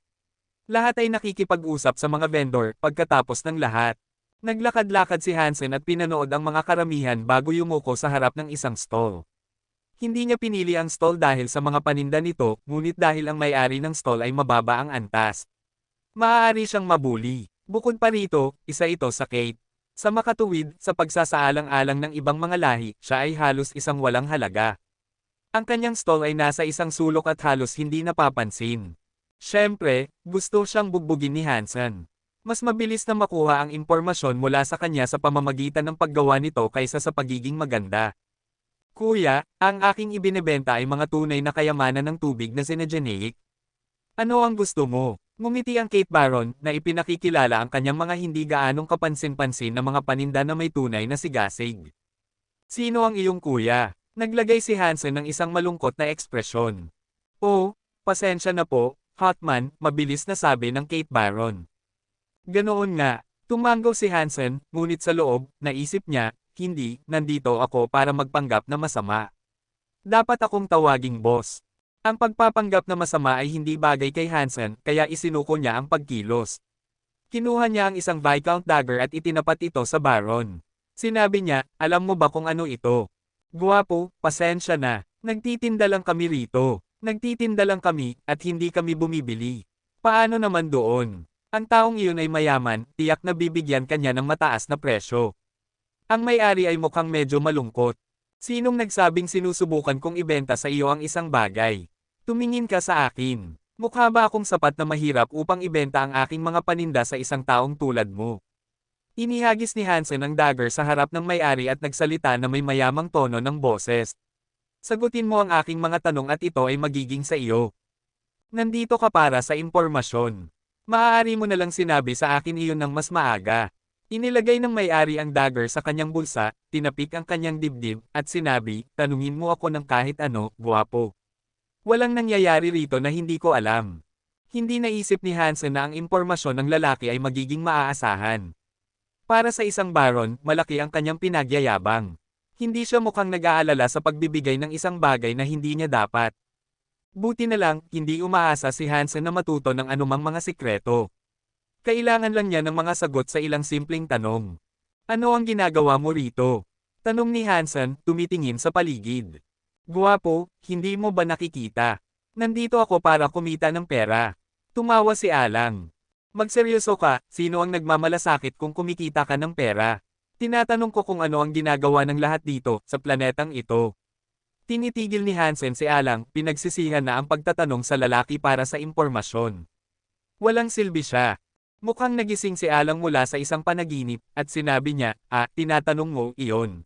Lahat ay nakikipag-usap sa mga vendor, pagkatapos ng lahat. Naglakad-lakad si Hansen at pinanood ang mga karamihan bago yumuko sa harap ng isang stall. Hindi niya pinili ang stall dahil sa mga paninda nito, ngunit dahil ang may-ari ng stall ay mababa ang antas. Maaari siyang mabuli. Bukod pa rito, isa ito sa Kate. Sa makatuwid, sa pagsasaalang-alang ng ibang mga lahi, siya ay halos isang walang halaga. Ang kanyang stall ay nasa isang sulok at halos hindi napapansin. Siyempre, gusto siyang bugbugin ni Hansen. Mas mabilis na makuha ang impormasyon mula sa kanya sa pamamagitan ng paggawa nito kaysa sa pagiging maganda. Kuya, ang aking ibinebenta ay mga tunay na kayamanan ng tubig na sinagenic. Ano ang gusto mo? Ngumiti ang Kate Baron na ipinakikilala ang kanyang mga hindi gaanong kapansin-pansin na mga paninda na may tunay na sigasig. Sino ang iyong kuya? Naglagay si Hansen ng isang malungkot na ekspresyon. Oh, pasensya na po, Hotman, mabilis na sabi ng Kate Baron. Ganoon nga, tumanggaw si Hansen, ngunit sa loob, naisip niya, hindi, nandito ako para magpanggap na masama. Dapat akong tawaging boss. Ang pagpapanggap na masama ay hindi bagay kay Hansen, kaya isinuko niya ang pagkilos. Kinuha niya ang isang Viscount dagger at itinapat ito sa Baron. Sinabi niya, alam mo ba kung ano ito? Guwapo, pasensya na. Nagtitinda lang kami rito. Nagtitinda lang kami, at hindi kami bumibili. Paano naman doon? Ang taong iyon ay mayaman, tiyak na bibigyan kanya ng mataas na presyo. Ang may-ari ay mukhang medyo malungkot. Sinong nagsabing sinusubukan kong ibenta sa iyo ang isang bagay? Tumingin ka sa akin. Mukha ba akong sapat na mahirap upang ibenta ang aking mga paninda sa isang taong tulad mo? Inihagis ni Hansen ang dagger sa harap ng may-ari at nagsalita na may mayamang tono ng boses. Sagutin mo ang aking mga tanong at ito ay magiging sa iyo. Nandito ka para sa impormasyon. Maaari mo na lang sinabi sa akin iyon ng mas maaga. Inilagay ng may-ari ang dagger sa kanyang bulsa, tinapik ang kanyang dibdib, at sinabi, tanungin mo ako ng kahit ano, guwapo. Walang nangyayari rito na hindi ko alam. Hindi naisip ni Hansen na ang impormasyon ng lalaki ay magiging maaasahan. Para sa isang baron, malaki ang kanyang pinagyayabang. Hindi siya mukhang nag-aalala sa pagbibigay ng isang bagay na hindi niya dapat. Buti na lang, hindi umaasa si Hansen na matuto ng anumang mga sikreto. Kailangan lang niya ng mga sagot sa ilang simpleng tanong. Ano ang ginagawa mo rito? Tanong ni Hansen, tumitingin sa paligid. Guwapo, hindi mo ba nakikita? Nandito ako para kumita ng pera. Tumawa si Alang. Magseryoso ka, sino ang nagmamalasakit kung kumikita ka ng pera? Tinatanong ko kung ano ang ginagawa ng lahat dito, sa planetang ito. Tinitigil ni Hansen si Alang, pinagsisihan na ang pagtatanong sa lalaki para sa impormasyon. Walang silbi siya. Mukhang nagising si Alang mula sa isang panaginip, at sinabi niya, tinatanong mo iyon.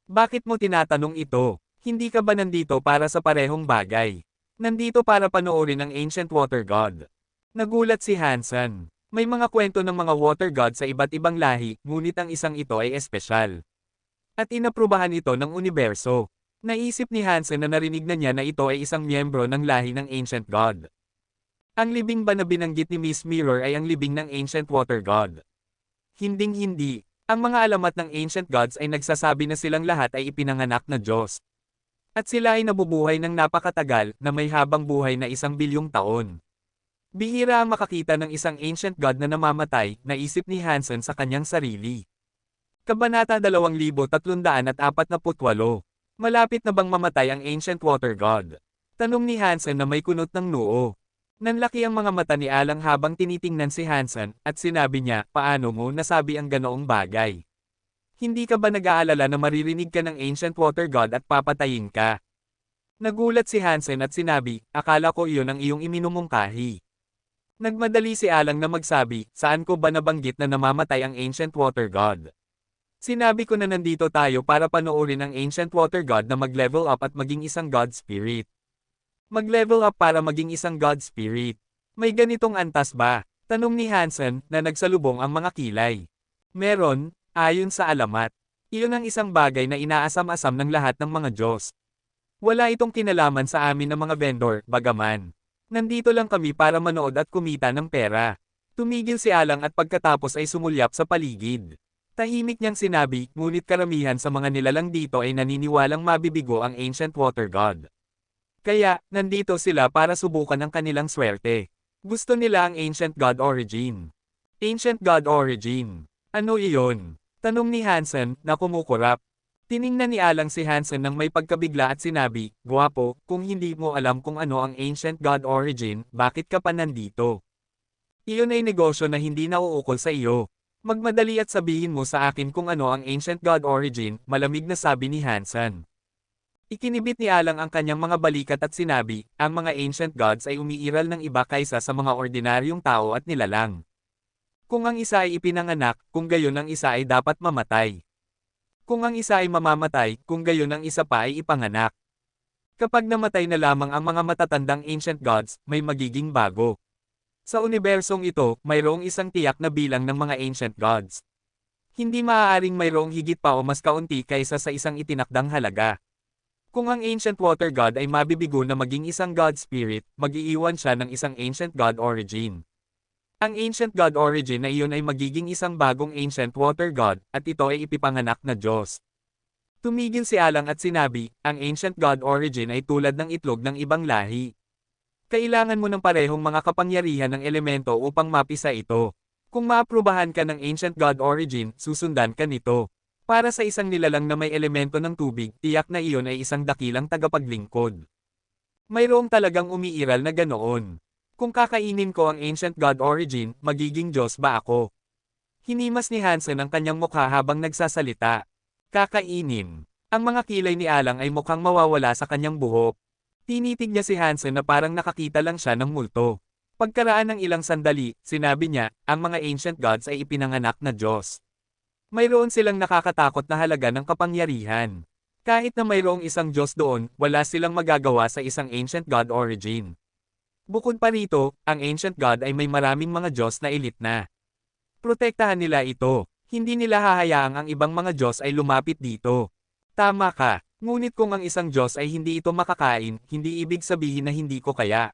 Bakit mo tinatanong ito? Hindi ka ba nandito para sa parehong bagay? Nandito para panoorin ang Ancient Water God. Nagulat si Hansen. May mga kwento ng mga water god sa iba't ibang lahi, ngunit ang isang ito ay espesyal. At inaprubahan ito ng universo. Naisip ni Hansen na narinig na niya na ito ay isang miyembro ng lahi ng Ancient God. Ang libing ba na binanggit ni Miss Mirror ay ang libing ng Ancient Water God? Hinding-hindi. Ang mga alamat ng Ancient Gods ay nagsasabi na silang lahat ay ipinanganak na Diyos. At sila ay nabubuhay ng napakatagal na may habang buhay na 1 bilyong taon. Bihira ang makakita ng isang ancient god na namamatay, naisip ni Hansen sa kanyang sarili. Kabanata 2348. Malapit na bang mamatay ang ancient water god? Tanong ni Hansen na may kunot ng noo. Nanlaki ang mga mata ni Alang habang tinitingnan si Hansen, at sinabi niya, paano mo nasabi ang ganoong bagay? Hindi ka ba nag-aalala na maririnig ka ng ancient water god at papatayin ka? Nagulat si Hansen at sinabi, akala ko iyon ang iyong iminumungkahi. Nagmadali si Alang na magsabi, saan ko ba nabanggit na namamatay ang ancient water god? Sinabi ko na nandito tayo para panoorin ang ancient water god na mag-level up at maging isang god spirit. Mag-level up para maging isang god spirit. May ganitong antas ba? Tanong ni Hansen, na nagsalubong ang mga kilay. Meron, ayon sa alamat. Iyon ang isang bagay na inaasam-asam ng lahat ng mga Diyos. Wala itong kinalaman sa amin ng mga vendor, bagaman. Nandito lang kami para manood at kumita ng pera. Tumigil si Alang at pagkatapos ay sumulyap sa paligid. Tahimik niyang sinabi, ngunit karamihan sa mga nilalang dito ay naniniwalang mabibigo ang ancient water god. Kaya, nandito sila para subukan ang kanilang swerte. Gusto nila ang ancient god origin. Ancient god origin. Ano iyon? Tanong ni Hansen, na kumukurap. Tiningnan ni Alang si Hansen nang may pagkabigla at sinabi, Gwapo, kung hindi mo alam kung ano ang ancient god origin, bakit ka pa nandito? Iyon ay negosyo na hindi nauukol sa iyo. Magmadali at sabihin mo sa akin kung ano ang ancient god origin, malamig na sabi ni Hansen. Ikinibit ni Alang ang kanyang mga balikat at sinabi, ang mga ancient gods ay umiiral ng iba kaysa sa mga ordinaryong tao at nilalang. Kung ang isa ay ipinanganak, kung gayon ang isa ay dapat mamatay. Kung ang isa ay mamamatay, kung gayon ang isa pa ay ipanganak. Kapag namatay na lamang ang mga matatandang ancient gods, may magiging bago. Sa unibersong ito, mayroong isang tiyak na bilang ng mga ancient gods. Hindi maaaring mayroong higit pa o mas kaunti kaysa sa isang itinakdang halaga. Kung ang ancient water god ay mabibigo na maging isang god spirit, mag-iiwan siya ng isang ancient god origin. Ang ancient god origin na iyon ay magiging isang bagong ancient water god, at ito ay ipipanganak na Diyos. Tumigil si Alang at sinabi, ang ancient god origin ay tulad ng itlog ng ibang lahi. Kailangan mo ng parehong mga kapangyarihan ng elemento upang mapisa ito. Kung maaprubahan ka ng ancient god origin, susundan ka nito. Para sa isang nilalang na may elemento ng tubig, tiyak na iyon ay isang dakilang tagapaglingkod. Mayroong talagang umiiral na ganoon. Kung kakainin ko ang ancient god origin, magiging Diyos ba ako? Hinimas ni Hansen ang kanyang mukha habang nagsasalita. Kakainin. Ang mga kilay ni Alang ay mukhang mawawala sa kanyang buhok. Tinitig niya si Hansen na parang nakakita lang siya ng multo. Pagkaraan ng ilang sandali, sinabi niya, ang mga ancient gods ay ipinanganak na Diyos. Mayroon silang nakakatakot na halaga ng kapangyarihan. Kahit na mayroong isang Diyos doon, wala silang magagawa sa isang ancient god origin. Bukod pa rito, ang ancient god ay may maraming mga Diyos na elite na. Protektahan nila ito. Hindi nila hahayaang ang ibang mga Diyos ay lumapit dito. Tama ka, ngunit kung ang isang Diyos ay hindi ito makakain, hindi ibig sabihin na hindi ko kaya.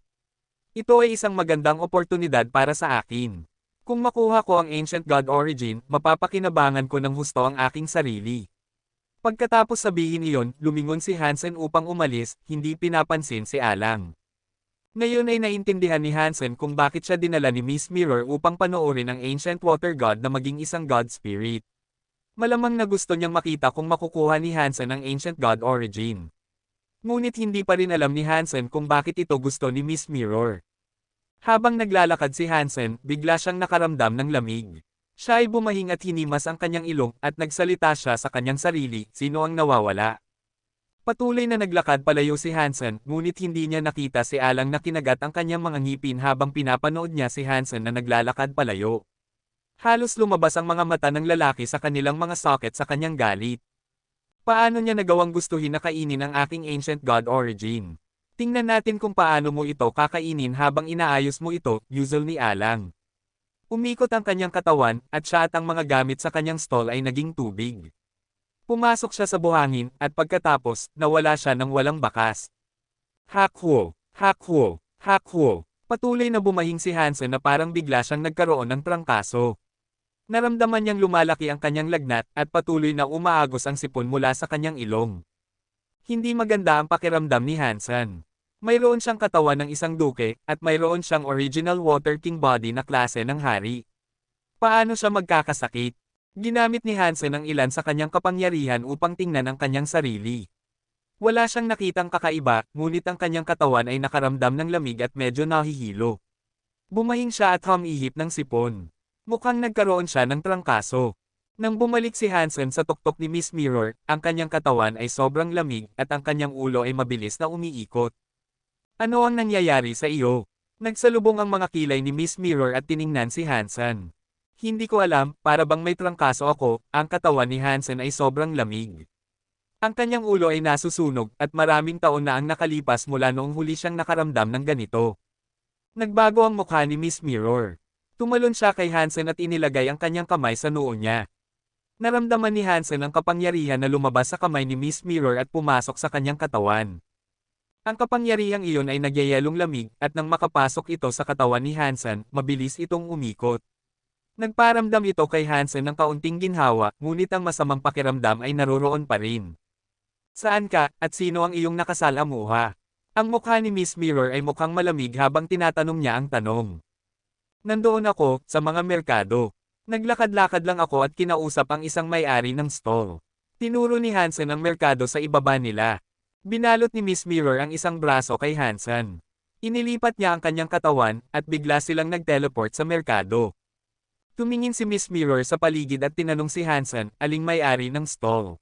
Ito ay isang magandang oportunidad para sa akin. Kung makuha ko ang ancient god origin, mapapakinabangan ko ng husto ang aking sarili. Pagkatapos sabihin iyon, lumingon si Hansen upang umalis, hindi pinapansin si Alang. Ngayon ay naintindihan ni Hansen kung bakit siya dinala ni Miss Mirror upang panoorin ang ancient water god na maging isang god spirit. Malamang na gusto niyang makita kung makukuha ni Hansen ang ancient god origin. Ngunit hindi pa rin alam ni Hansen kung bakit ito gusto ni Miss Mirror. Habang naglalakad si Hansen, bigla siyang nakaramdam ng lamig. Siya ay bumahing at hinimas ang kanyang ilong at nagsalita siya sa kanyang sarili, sino ang nawawala. Patuloy na naglakad palayo si Hansen, ngunit hindi niya nakita si Alang na kinagat ang kanyang mga ngipin habang pinapanood niya si Hansen na naglalakad palayo. Halos lumabas ang mga mata ng lalaki sa kanilang mga socket sa kanyang galit. Paano niya nagawang gustuhin na kainin ang aking ancient god origin? Tingnan natin kung paano mo ito kakainin habang inaayos mo ito, usual ni Alang. Umikot ang kanyang katawan, at siya at ang mga gamit sa kanyang stall ay naging tubig. Pumasok siya sa buhangin, at pagkatapos, nawala siya ng walang bakas. Hakwo, hakwo, hakwo. Patuloy na bumahing si Hansen na parang bigla siyang nagkaroon ng trangkaso. Naramdaman niyang lumalaki ang kanyang lagnat, at patuloy na umaagos ang sipon mula sa kanyang ilong. Hindi maganda ang pakiramdam ni Hansen. Mayroon siyang katawan ng isang duke, at mayroon siyang original Water King body na klase ng hari. Paano siya magkakasakit? Ginamit ni Hansen ang ilan sa kanyang kapangyarihan upang tingnan ang kanyang sarili. Wala siyang nakitang kakaiba, ngunit ang kanyang katawan ay nakaramdam ng lamig at medyo nahihilo. Bumahing siya at humihip ng sipon. Mukhang nagkaroon siya ng trangkaso. Nang bumalik si Hansen sa tuktok ni Miss Mirror, ang kanyang katawan ay sobrang lamig at ang kanyang ulo ay mabilis na umiikot. Ano ang nangyayari sa iyo? Nagsalubong ang mga kilay ni Miss Mirror at tiningnan si Hansen. Hindi ko alam, para bang may trangkaso ako, ang katawan ni Hansen ay sobrang lamig. Ang kanyang ulo ay nasusunog at maraming taon na ang nakalipas mula noong huli siyang nakaramdam ng ganito. Nagbago ang mukha ni Miss Mirror. Tumalon siya kay Hansen at inilagay ang kanyang kamay sa noo niya. Naramdaman ni Hansen ang kapangyarihan na lumabas sa kamay ni Miss Mirror at pumasok sa kanyang katawan. Ang kapangyarihang iyon ay nagyayelong lamig at nang makapasok ito sa katawan ni Hansen, mabilis itong umikot. Nagparamdam ito kay Hansen ng kaunting ginhawa, ngunit ang masamang pakiramdam ay naroroon pa rin. Saan ka, at sino ang iyong nakasalamuha? Ang mukha ni Miss Mirror ay mukhang malamig habang tinatanong niya ang tanong. Nandoon ako, sa mga merkado. Naglakad-lakad lang ako at kinausap ang isang may-ari ng stall. Tinuro ni Hansen ang merkado sa ibaba nila. Binalot ni Miss Mirror ang isang braso kay Hansen. Inilipat niya ang kanyang katawan, at bigla silang nag-teleport sa merkado. Tumingin si Miss Mirror sa paligid at tinanong si Hansen, aling may-ari ng stall.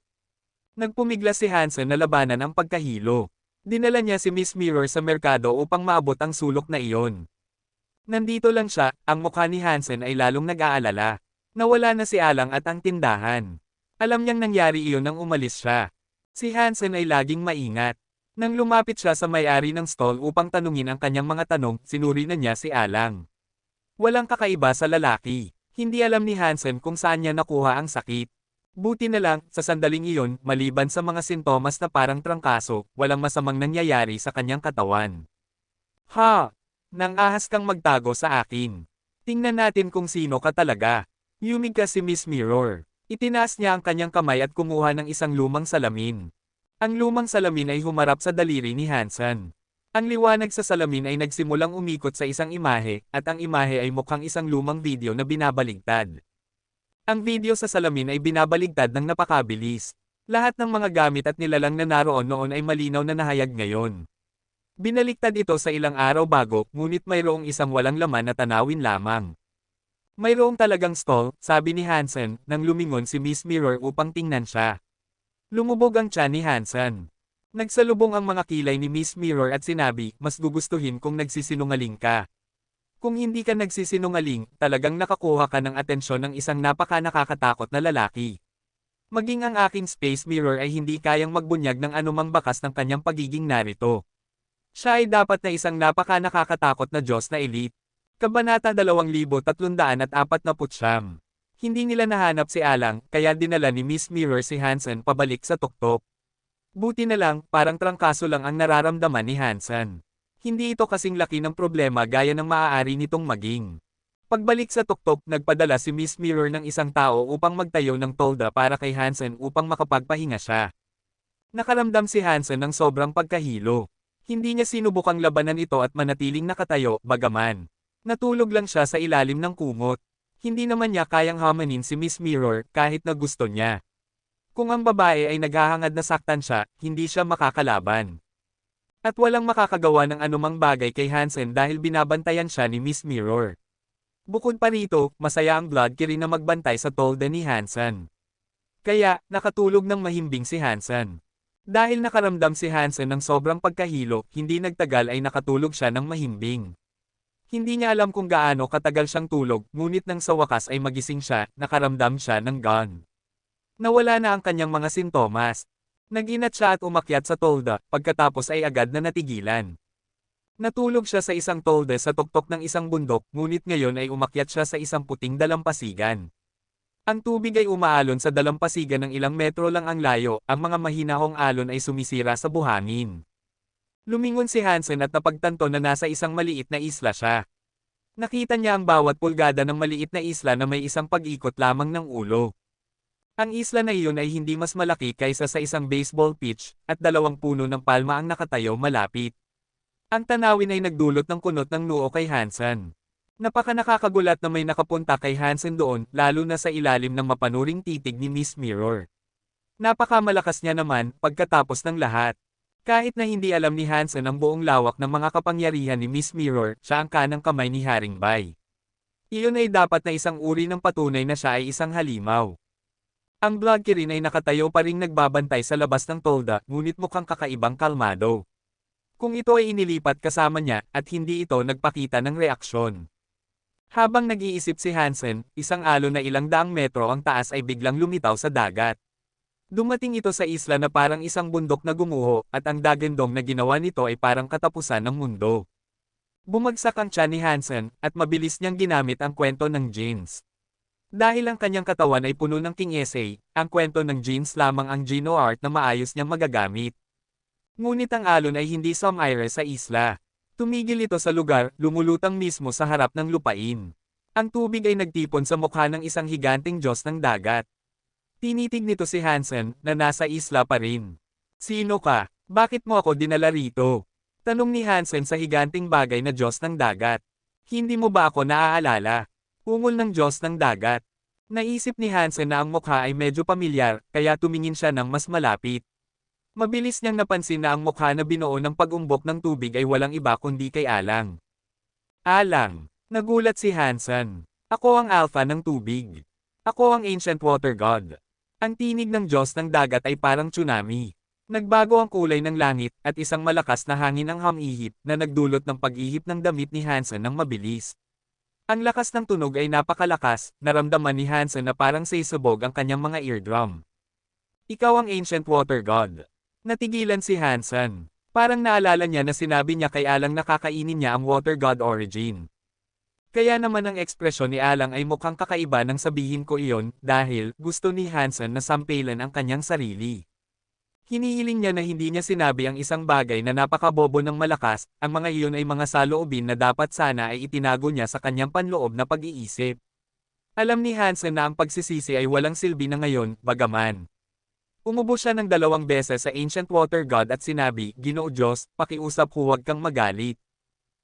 Nagpumigla si Hansen na labanan ang pagkahilo. Dinala niya si Miss Mirror sa merkado upang maabot ang sulok na iyon. Nandito lang siya, ang mukha ni Hansen ay lalong nag-aalala. Nawala na si Alang at ang tindahan. Alam niyang nangyari iyon nang umalis siya. Si Hansen ay laging maingat. Nang lumapit siya sa may-ari ng stall upang tanungin ang kanyang mga tanong, sinuri na niya si Alang. Walang kakaiba sa lalaki. Hindi alam ni Hansen kung saan niya nakuha ang sakit. Buti na lang, sa sandaling iyon, maliban sa mga sintomas na parang trangkaso, walang masamang nangyayari sa kanyang katawan. Ha! Nang ahas kang magtago sa akin. Tingnan natin kung sino ka talaga. Yumig ka si Miss Mirror. Itinaas niya ang kanyang kamay at kumuha ng isang lumang salamin. Ang lumang salamin ay humarap sa daliri ni Hansen. Ang liwanag sa salamin ay nagsimulang umikot sa isang imahe, at ang imahe ay mukhang isang lumang video na binabaligtad. Ang video sa salamin ay binabaligtad ng napakabilis. Lahat ng mga gamit at nilalang na naroon noon ay malinaw na nahayag ngayon. Binaliktad ito sa ilang araw bago, ngunit mayroong isang walang laman na tanawin lamang. Mayroong talagang stall, sabi ni Hansen, nang lumingon si Miss Mirror upang tingnan siya. Lumubog ang tiyan ni Hansen. Nagsalubong ang mga kilay ni Miss Mirror at sinabi, mas gugustuhin kung nagsisinungaling ka. Kung hindi ka nagsisinungaling, talagang nakakuha ka ng atensyon ng isang napaka-nakakatakot na lalaki. Maging ang aking space mirror ay hindi kayang magbunyag ng anumang bakas ng kanyang pagiging narito. Siya ay dapat na isang napaka-nakakatakot na Diyos na elite. Kabanata 2349. Hindi nila nahanap si Alang, kaya dinala ni Miss Mirror si Hansen pabalik sa tuktok. Buti na lang, parang trangkaso lang ang nararamdaman ni Hansen. Hindi ito kasing laki ng problema gaya ng maaari nitong maging. Pagbalik sa tuktok, nagpadala si Miss Mirror ng isang tao upang magtayo ng tolda para kay Hansen upang makapagpahinga siya. Nakaramdam si Hansen ng sobrang pagkahilo. Hindi niya sinubukang labanan ito at manatiling nakatayo, bagaman. Natulog lang siya sa ilalim ng kumot. Hindi naman niya kayang hamanin si Miss Mirror kahit na gusto niya. Kung ang babae ay naghahangad na saktan siya, hindi siya makakalaban. At walang makakagawa ng anumang bagay kay Hansen dahil binabantayan siya ni Miss Mirror. Bukod pa rito, masaya ang Blood Kiri na magbantay sa tolda ni Hansen. Kaya, nakatulog ng mahimbing si Hansen. Dahil nakaramdam si Hansen ng sobrang pagkahilo, hindi nagtagal ay nakatulog siya ng mahimbing. Hindi niya alam kung gaano katagal siyang tulog, ngunit nang sa wakas ay magising siya, nakaramdam siya ng gone. Nawala na ang kanyang mga sintomas. Nag-inat siya at umakyat sa tolda, pagkatapos ay agad na natigilan. Natulog siya sa isang tolda sa tuktok ng isang bundok, ngunit ngayon ay umakyat siya sa isang puting dalampasigan. Ang tubig ay umaalon sa dalampasigan ng ilang metro lang ang layo, ang mga mahinahong alon ay sumisira sa buhangin. Lumingon si Hansen at napagtanto na nasa isang maliit na isla siya. Nakita niya ang bawat pulgada ng maliit na isla na may isang pag-ikot lamang ng ulo. Ang isla na iyon ay hindi mas malaki kaysa sa isang baseball pitch, at 2 puno ng palma ang nakatayo malapit. Ang tanawin ay nagdulot ng kunot ng noo kay Hansen. Napaka-nakakagulat na may nakapunta kay Hansen doon, lalo na sa ilalim ng mapanuring titig ni Miss Mirror. Napakamalakas niya naman, pagkatapos ng lahat. Kahit na hindi alam ni Hansen ang buong lawak ng mga kapangyarihan ni Miss Mirror, siya ang kanang kamay ni Haring Bai. Iyon ay dapat na isang uri ng patunay na siya ay isang halimaw. Ang Bloodkin ay nakatayo pa ring nagbabantay sa labas ng tolda, ngunit mukhang kakaibang kalmado. Kung ito ay inilipat kasama niya, at hindi ito nagpakita ng reaksyon. Habang nag-iisip si Hansen, isang alon na ilang daang metro ang taas ay biglang lumitaw sa dagat. Dumating ito sa isla na parang isang bundok na gumuho, at ang dagandong na ginawa nito ay parang katapusan ng mundo. Bumagsak ang tiyan ni Hansen, at mabilis niyang ginamit ang kwento ng jeans. Dahil ang kanyang katawan ay puno ng King Essay, ang kwento ng jeans lamang ang Geno art na maayos niyang magagamit. Ngunit ang alon ay hindi sumire sa isla. Tumigil ito sa lugar, lumulutang mismo sa harap ng lupain. Ang tubig ay nagtipon sa mukha ng isang higanting Diyos ng dagat. Tinitig nito si Hansen, na nasa isla pa rin. Sino ka? Bakit mo ako dinala rito? Tanong ni Hansen sa higanting bagay na Diyos ng dagat. Hindi mo ba ako naaalala? Ungol ng Diyos ng dagat. Naisip ni Hansen na ang mukha ay medyo pamilyar, kaya tumingin siya ng mas malapit. Mabilis niyang napansin na ang mukha na binuo ng pag-umbok ng tubig ay walang iba kundi kay Alang. Alang. Nagulat si Hansen. Ako ang alpha ng tubig. Ako ang ancient water god. Ang tinig ng Diyos ng dagat ay parang tsunami. Nagbago ang kulay ng langit, at isang malakas na hangin ang humihip, na nagdulot ng pag-ihip ng damit ni Hansen ng mabilis. Ang lakas ng tunog ay napakalakas, naramdaman ni Hansen na parang sisubog ang kanyang mga eardrum. Ikaw ang ancient water god. Natigilan si Hansen. Parang naalala niya na sinabi niya kay Alang na kakainin niya ang water god origin. Kaya naman ang ekspresyon ni Alang ay mukhang kakaiba nang sabihin ko iyon, dahil gusto ni Hansen na sampelan ang kanyang sarili. Hinihiling niya na hindi niya sinabi ang isang bagay na napakabobo ng malakas, ang mga iyon ay mga saloobin na dapat sana ay itinago niya sa kanyang panloob na pag-iisip. Alam ni Hansen na ang pagsisisi ay walang silbi na ngayon, bagaman. Umubo siya ng 2 beses sa Ancient Water God at sinabi, Ginoo Diyos, pakiusap huwag kang magalit.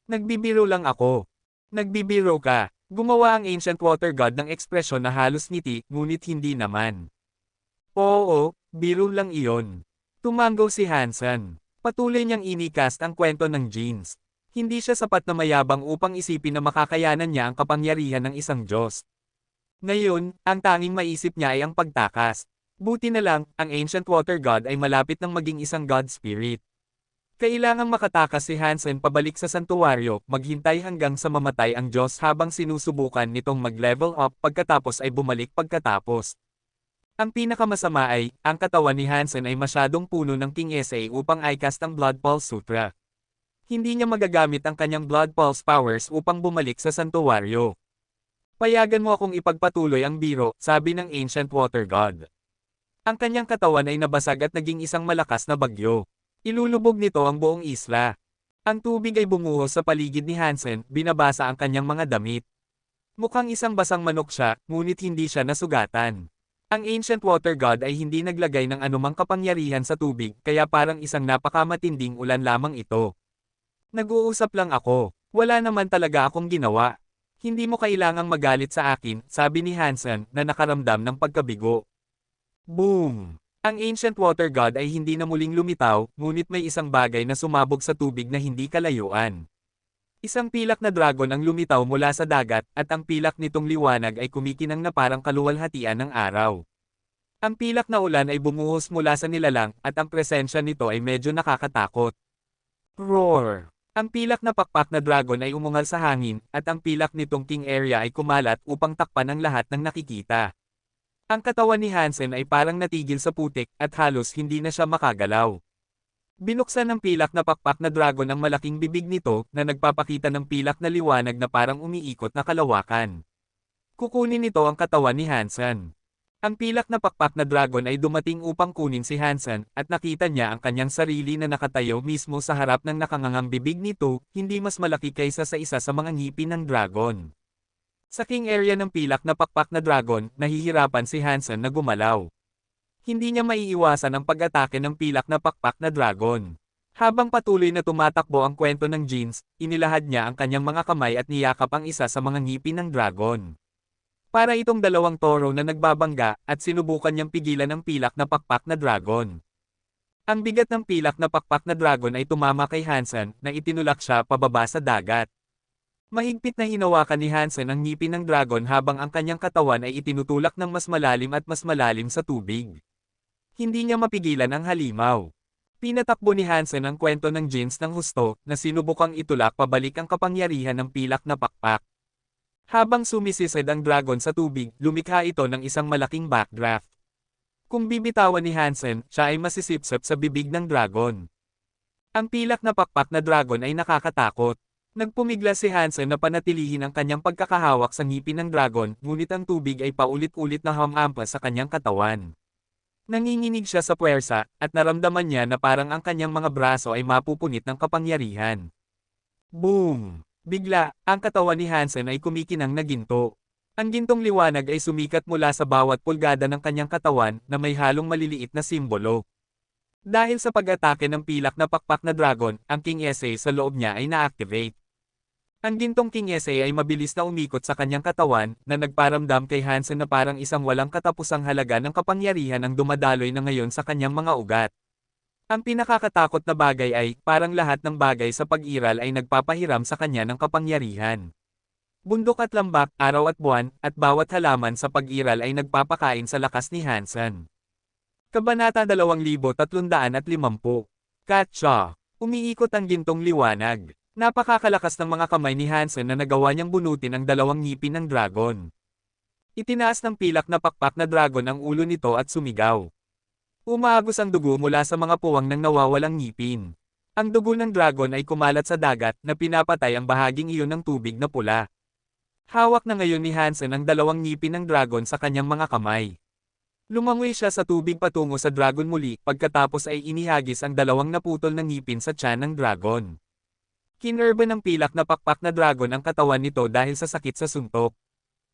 Nagbibiro lang ako. Nagbibiro ka. Gumawa ang Ancient Water God ng ekspresyon na halos ngiti, ngunit hindi naman. Oo, biro lang iyon. Tumanggaw si Hansen. Patuloy niyang inikast ang kwento ng jeans. Hindi siya sapat na mayabang upang isipin na makakayanan niya ang kapangyarihan ng isang Diyos. Ngayon, ang tanging maisip niya ay ang pagtakas. Buti na lang, ang Ancient Water God ay malapit ng maging isang God Spirit. Kailangang makatakas si Hansen pabalik sa santuwaryo, maghintay hanggang sa mamatay ang Diyos habang sinusubukan nitong mag-level up pagkatapos ay bumalik pagkatapos. Ang pinakamasama ay, ang katawan ni Hansen ay masyadong puno ng King Essay upang i-cast ang Blood Pulse Sutra. Hindi niya magagamit ang kanyang Blood Pulse powers upang bumalik sa santuwaryo. Payagan mo akong ipagpatuloy ang biro, sabi ng Ancient Water God. Ang kanyang katawan ay nabasag at naging isang malakas na bagyo. Ilulubog nito ang buong isla. Ang tubig ay bumuhos sa paligid ni Hansen, binabasa ang kanyang mga damit. Mukhang isang basang manok siya, ngunit hindi siya nasugatan. Ang Ancient Water God ay hindi naglagay ng anumang kapangyarihan sa tubig, kaya parang isang napakamatinding ulan lamang ito. Nag-uusap lang ako. Wala naman talaga akong ginawa. Hindi mo kailangang magalit sa akin, sabi ni Hansen, na nakaramdam ng pagkabigo. Boom! Ang Ancient Water God ay hindi na muling lumitaw, ngunit may isang bagay na sumabog sa tubig na hindi kalayuan. Isang pilak na dragon ang lumitaw mula sa dagat, at ang pilak nitong liwanag ay kumikinang na parang kaluwalhatian ng araw. Ang pilak na ulan ay bumuhos mula sa nilalang, at ang presensya nito ay medyo nakakatakot. Roar! Ang pilak na pakpak na dragon ay umungal sa hangin, at ang pilak nitong King Area ay kumalat upang takpan ang lahat ng nakikita. Ang katawan ni Hansen ay parang natigil sa putik, at halos hindi na siya makagalaw. Binuksan ng pilak na pakpak na dragon ang malaking bibig nito, na nagpapakita ng pilak na liwanag na parang umiikot na kalawakan. Kukunin nito ang katawan ni Hansen. Ang pilak na pakpak na dragon ay dumating upang kunin si Hansen, at nakita niya ang kanyang sarili na nakatayo mismo sa harap ng nakangangang bibig nito, hindi mas malaki kaysa sa isa sa mga ngipin ng dragon. Sa king area ng pilak na pakpak na dragon, nahihirapan si Hansen na gumalaw. Hindi niya maiiwasan ang pag-atake ng pilak na pakpak na dragon. Habang patuloy na tumatakbo ang kwento ng Jeans, inilahad niya ang kanyang mga kamay at niyakap ang isa sa mga ngipin ng dragon. Para itong dalawang toro na nagbabangga at sinubukan niyang pigilan ang pilak na pakpak na dragon. Ang bigat ng pilak na pakpak na dragon ay tumama kay Hansen na itinulak siya pababa sa dagat. Mahigpit na hinawakan ni Hansen ang ngipin ng dragon habang ang kanyang katawan ay itinutulak ng mas malalim at mas malalim sa tubig. Hindi niya mapigilan ang halimaw. Pinatakbo ni Hansen ang kwento ng Jeans ng husto na sinubukang itulak pabalik ang kapangyarihan ng pilak na pakpak. Habang sumisisid ang dragon sa tubig, lumikha ito ng isang malaking backdraft. Kung bibitawan ni Hansen, siya ay masisipsip sa bibig ng dragon. Ang pilak na pakpak na dragon ay nakakatakot. Nagpumigla si Hansen na panatilihin ang kanyang pagkakahawak sa ngipin ng dragon, ngunit ang tubig ay paulit-ulit na humampas sa kanyang katawan. Nanginginig siya sa puwersa, at naramdaman niya na parang ang kanyang mga braso ay mapupunit ng kapangyarihan. Boom! Bigla, ang katawan ni Hansen ay kumikinang na ginto. Ang gintong liwanag ay sumikat mula sa bawat pulgada ng kanyang katawan na may halong maliliit na simbolo. Dahil sa pag-atake ng pilak na pakpak na dragon, ang King Essay sa loob niya ay na-activate. Ang gintong King Essay ay mabilis na umikot sa kanyang katawan na nagparamdam kay Hansen na parang isang walang katapusang halaga ng kapangyarihan ang dumadaloy na ngayon sa kanyang mga ugat. Ang pinakakatakot na bagay ay, parang lahat ng bagay sa pag-iral ay nagpapahiram sa kanya ng kapangyarihan. Bundok at lambak, araw at buwan, at bawat halaman sa pag-iral ay nagpapakain sa lakas ni Hansen. Kabanata 2350. Katsa. Umiikot ang gintong liwanag. Napakakalakas ng mga kamay ni Hansen na nagawa niyang bunutin ang dalawang ngipin ng dragon. Itinaas ng pilak na pakpak na dragon ang ulo nito at sumigaw. Umaagos ang dugo mula sa mga puwang ng nawawalang ngipin. Ang dugo ng dragon ay kumalat sa dagat na pinapatay ang bahaging iyon ng tubig na pula. Hawak na ngayon ni Hansen ang dalawang ngipin ng dragon sa kanyang mga kamay. Lumangoy siya sa tubig patungo sa dragon muli pagkatapos ay inihagis ang dalawang naputol na ngipin sa tiyan ng dragon. Kinerba ng pilak na pakpak na dragon ang katawan nito dahil sa sakit sa suntok.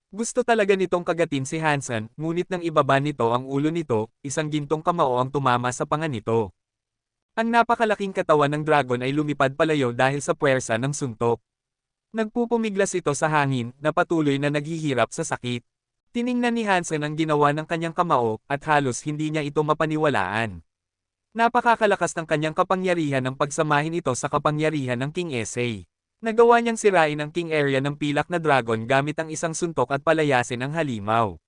Gusto talaga nitong kagatin si Hansen, ngunit nang ibaba nito ang ulo nito, isang gintong kamao ang tumama sa panga nito. Ang napakalaking katawan ng dragon ay lumipad palayo dahil sa puwersa ng suntok. Nagpupumiglas ito sa hangin, na patuloy na naghihirap sa sakit. Tiningnan ni Hansen ang ginawa ng kanyang kamao, at halos hindi niya ito mapaniwalaan. Napakakalakas ng kanyang kapangyarihan ng pagsamahin ito sa kapangyarihan ng King Essay. Nagawa niyang sirain ang king area ng pilak na dragon gamit ang isang suntok at palayasin ang halimaw.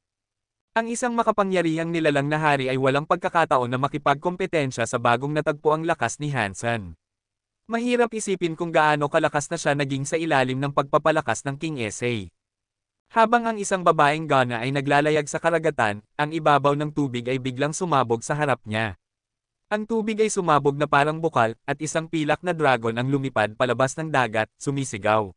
Ang isang makapangyarihang nilalang na hari ay walang pagkakataon na makipagkompetensya sa bagong natagpo ang lakas ni Hansen. Mahirap isipin kung gaano kalakas na siya naging sa ilalim ng pagpapalakas ng King Essay. Habang ang isang babaeng gana ay naglalayag sa karagatan, ang ibabaw ng tubig ay biglang sumabog sa harap niya. Ang tubig ay sumabog na parang bukal, at isang pilak na dragon ang lumipad palabas ng dagat, sumisigaw.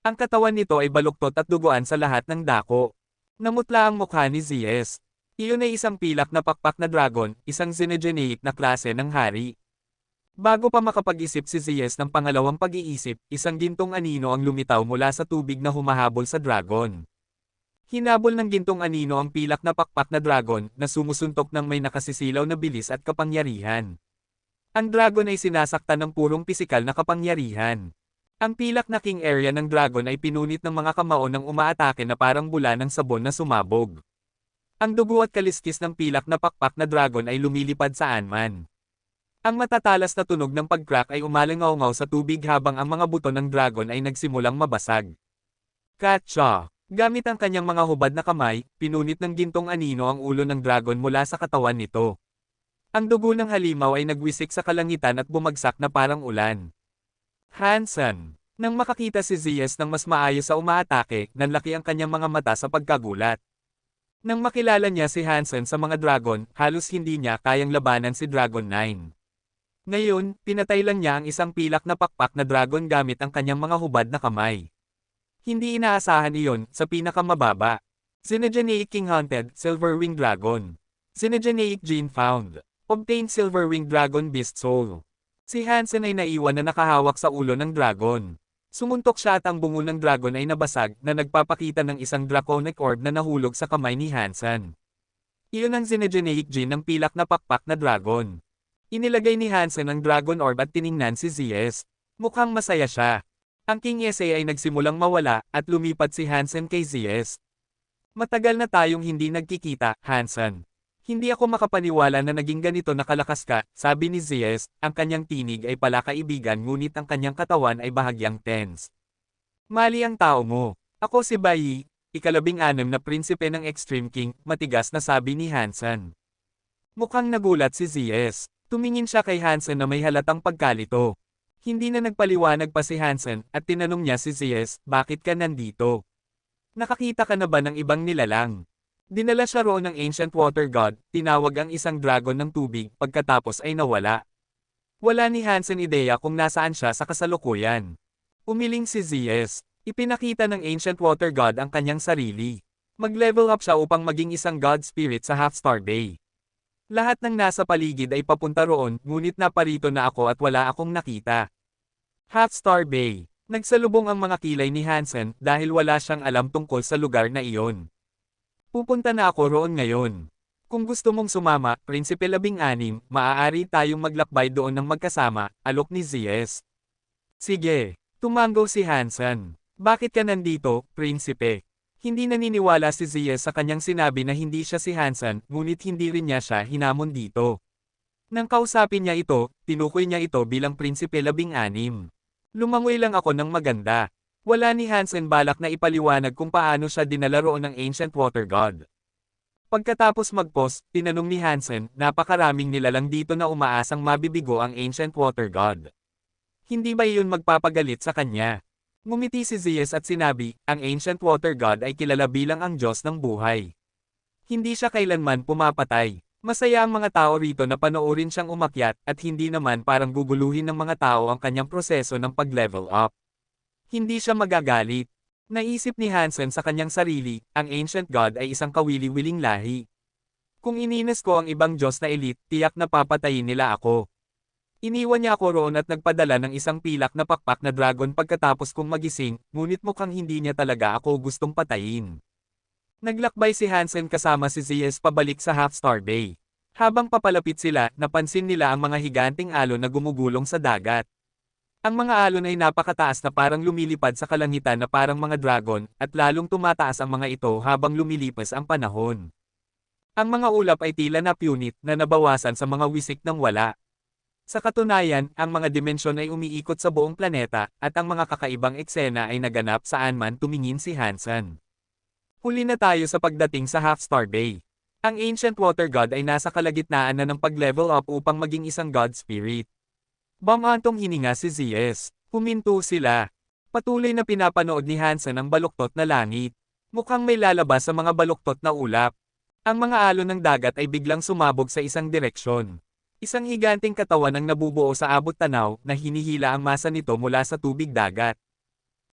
Ang katawan nito ay baluktot at duguan sa lahat ng dako. Namutla ang mukha ni Zeus. Iyon ay isang pilak na pakpak na dragon, isang xenogeneic na klase ng hari. Bago pa makapag-isip si Zeus ng pangalawang pag-iisip, isang gintong anino ang lumitaw mula sa tubig na humahabol sa dragon. Hinabol ng gintong anino ang pilak na pakpak na dragon na sumusuntok ng may nakasisilaw na bilis at kapangyarihan. Ang dragon ay sinasaktan ng purong pisikal na kapangyarihan. Ang pilak na king area ng dragon ay pinunit ng mga kamao ng umaatake na parang bula ng sabon na sumabog. Ang dugo at kaliskis ng pilak na pakpak na dragon ay lumilipad saan man. Ang matatalas na tunog ng pag-crack ay umalangaw-ngaw sa tubig habang ang mga buto ng dragon ay nagsimulang mabasag. Katsa. Gamit ang kanyang mga hubad na kamay, pinunit ng gintong anino ang ulo ng dragon mula sa katawan nito. Ang dugo ng halimaw ay nagwisik sa kalangitan at bumagsak na parang ulan. Hansen. Nang makakita si Zeus ng mas maayos sa umaatake, nanlaki ang kanyang mga mata sa pagkagulat. Nang makilala niya si Hansen sa mga dragon, halos hindi niya kayang labanan si Dragon 9. Ngayon, pinatay lang niya ang isang pilak na pakpak na dragon gamit ang kanyang mga hubad na kamay. Hindi inaasahan iyon, sa pinakamababa. Xenogeneic King Hunted, Silver-Winged Dragon. Xenogeneic Gene Found. Obtained Silver-Winged Dragon Beast Soul. Si Hansen ay naiwan na nakahawak sa ulo ng dragon. Sumuntok siya at ang bungo ng dragon ay nabasag, na nagpapakita ng isang draconic orb na nahulog sa kamay ni Hansen. Iyon ang Xenogeneic Gene ng pilak na pakpak na dragon. Inilagay ni Hansen ang Dragon Orb at tiningnan si ZS. Mukhang masaya siya. Ang King SA ay nagsimulang mawala at lumipat si Hansen kay ZS. Matagal na tayong hindi nagkikita, Hansen. Hindi ako makapaniwala na naging ganito nakalakas ka, sabi ni ZS. Ang kanyang tinig ay pala kaibigan ngunit ang kanyang katawan ay bahagyang tense. Mali ang tao mo. Ako si Bai, ika-16 na prinsipe ng Extreme King, matigas na sabi ni Hansen. Mukhang nagulat si ZS. Tumingin siya kay Hansen na may halatang pagkalito. Hindi na nagpaliwanag pa si Hansen at tinanong niya si ZS, bakit ka nandito? Nakakita ka na ba ng ibang nilalang? Dinala siya roon ng Ancient Water God, tinawag ang isang dragon ng tubig, pagkatapos ay nawala. Wala ni Hansen ideya kung nasaan siya sa kasalukuyan. Umiling si ZS. Ipinakita ng Ancient Water God ang kanyang sarili. Mag-level up siya upang maging isang God Spirit sa Half-Star Bay. Lahat ng nasa paligid ay papunta roon, ngunit naparito na ako at wala akong nakita. Half-Star Bay. Nagsalubong ang mga kilay ni Hansen dahil wala siyang alam tungkol sa lugar na iyon. Pupunta na ako roon ngayon. Kung gusto mong sumama, Prinsipe 16, maaari tayong maglakbay doon ng magkasama, alok ni ZS. Sige. Tumango si Hansen. Bakit ka nandito, Prinsipe? Hindi naniniwala si ZS sa kanyang sinabi na hindi siya si Hansen, ngunit hindi rin niya siya hinamon dito. Nang kausapin niya ito, tinukoy niya ito bilang Prinsipe 16. Lumangoy lang ako ng maganda. Wala ni Hansen balak na ipaliwanag kung paano siya dinala roon ng Ancient Water God. Pagkatapos mag-post, tinanong ni Hansen, napakaraming nilalang dito na umaasang mabibigo ang Ancient Water God. Hindi ba iyon magpapagalit sa kanya? Ngumiti si ZS at sinabi, ang Ancient Water God ay kilala bilang ang Diyos ng buhay. Hindi siya kailanman pumapatay. Masaya ang mga tao rito na panoorin siyang umakyat at hindi naman parang guguluhin ng mga tao ang kanyang proseso ng pag-level up. Hindi siya magagalit. Naisip ni Hansen sa kanyang sarili, ang Ancient God ay isang kawili-wiling lahi. Kung ininis ko ang ibang Diyos na elite, tiyak na papatayin nila ako. Iniwan niya ako roon at nagpadala ng isang pilak na pakpak na dragon pagkatapos kong magising, ngunit mukhang hindi niya talaga ako gustong patayin. Naglakbay si Hansen kasama si ZS pabalik sa Half-Star Bay. Habang papalapit sila, napansin nila ang mga higanting alon na gumugulong sa dagat. Ang mga alon ay napakataas na parang lumilipad sa kalangitan na parang mga dragon, at lalong tumataas ang mga ito habang lumilipas ang panahon. Ang mga ulap ay tila na punit na nabawasan sa mga wisik ng wala. Sa katunayan, ang mga dimensyon ay umiikot sa buong planeta, at ang mga kakaibang eksena ay naganap saan man tumingin si Hansen. Huli na tayo sa pagdating sa Half-Star Bay. Ang Ancient Water God ay nasa kalagitnaan na ng pag-level up upang maging isang God Spirit. Bamantong hininga si ZS. Huminto sila. Patuloy na pinapanood ni Hansen ang baluktot na langit. Mukhang may lalabas sa mga baluktot na ulap. Ang mga alon ng dagat ay biglang sumabog sa isang direksyon. Isang higanting katawan ang nabubuo sa abot tanaw na hinihila ang masa nito mula sa tubig dagat.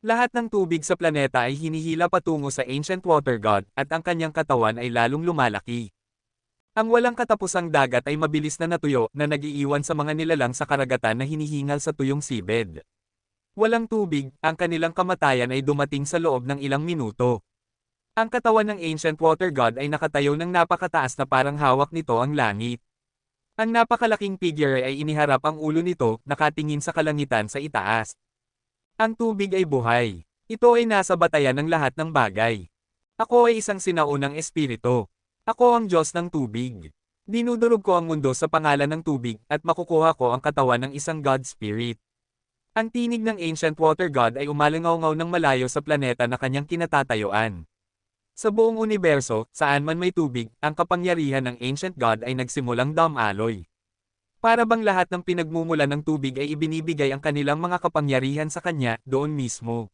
Lahat ng tubig sa planeta ay hinihila patungo sa Ancient Water God at ang kanyang katawan ay lalong lumalaki. Ang walang katapusang dagat ay mabilis na natuyo na nagiiwan sa mga nilalang sa karagatan na hinihingal sa tuyong seabed. Walang tubig, ang kanilang kamatayan ay dumating sa loob ng ilang minuto. Ang katawan ng Ancient Water God ay nakatayo ng napakataas na parang hawak nito ang langit. Ang napakalaking figure ay iniharap ang ulo nito, nakatingin sa kalangitan sa itaas. Ang tubig ay buhay. Ito ay nasa batayan ng lahat ng bagay. Ako ay isang sinaunang espiritu. Ako ang Diyos ng tubig. Dinudurog ko ang mundo sa pangalan ng tubig, at makukuha ko ang katawan ng isang God Spirit. Ang tinig ng Ancient Water God ay umalangaw-ngaw ng malayo sa planeta na kanyang kinatatayuan. Sa buong universo, saan man may tubig, ang kapangyarihan ng Ancient God ay nagsimulang dumaloy. Para bang lahat ng pinagmumulan ng tubig ay ibinibigay ang kanilang mga kapangyarihan sa kanya, doon mismo.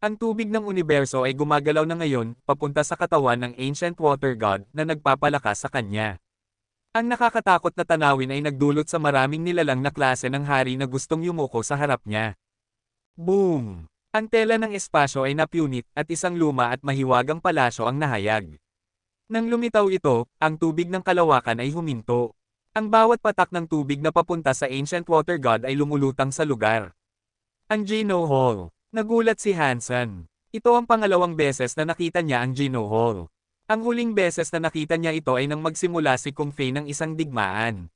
Ang tubig ng universo ay gumagalaw na ngayon, papunta sa katawan ng Ancient Water God na nagpapalakas sa kanya. Ang nakakatakot na tanawin ay nagdulot sa maraming nilalang na klase ng hari na gustong yumuko sa harap niya. Boom! Ang tela ng espasyo ay napunit, at isang luma at mahiwagang palasyo ang nahayag. Nang lumitaw ito, ang tubig ng kalawakan ay huminto. Ang bawat patak ng tubig na papunta sa Ancient Water God ay lumulutang sa lugar. Ang Geno Hall. Nagulat si Hansen. Ito ang pangalawang beses na nakita niya ang Geno Hall. Ang huling beses na nakita niya ito ay nang magsimula si Kung Fei ng isang digmaan.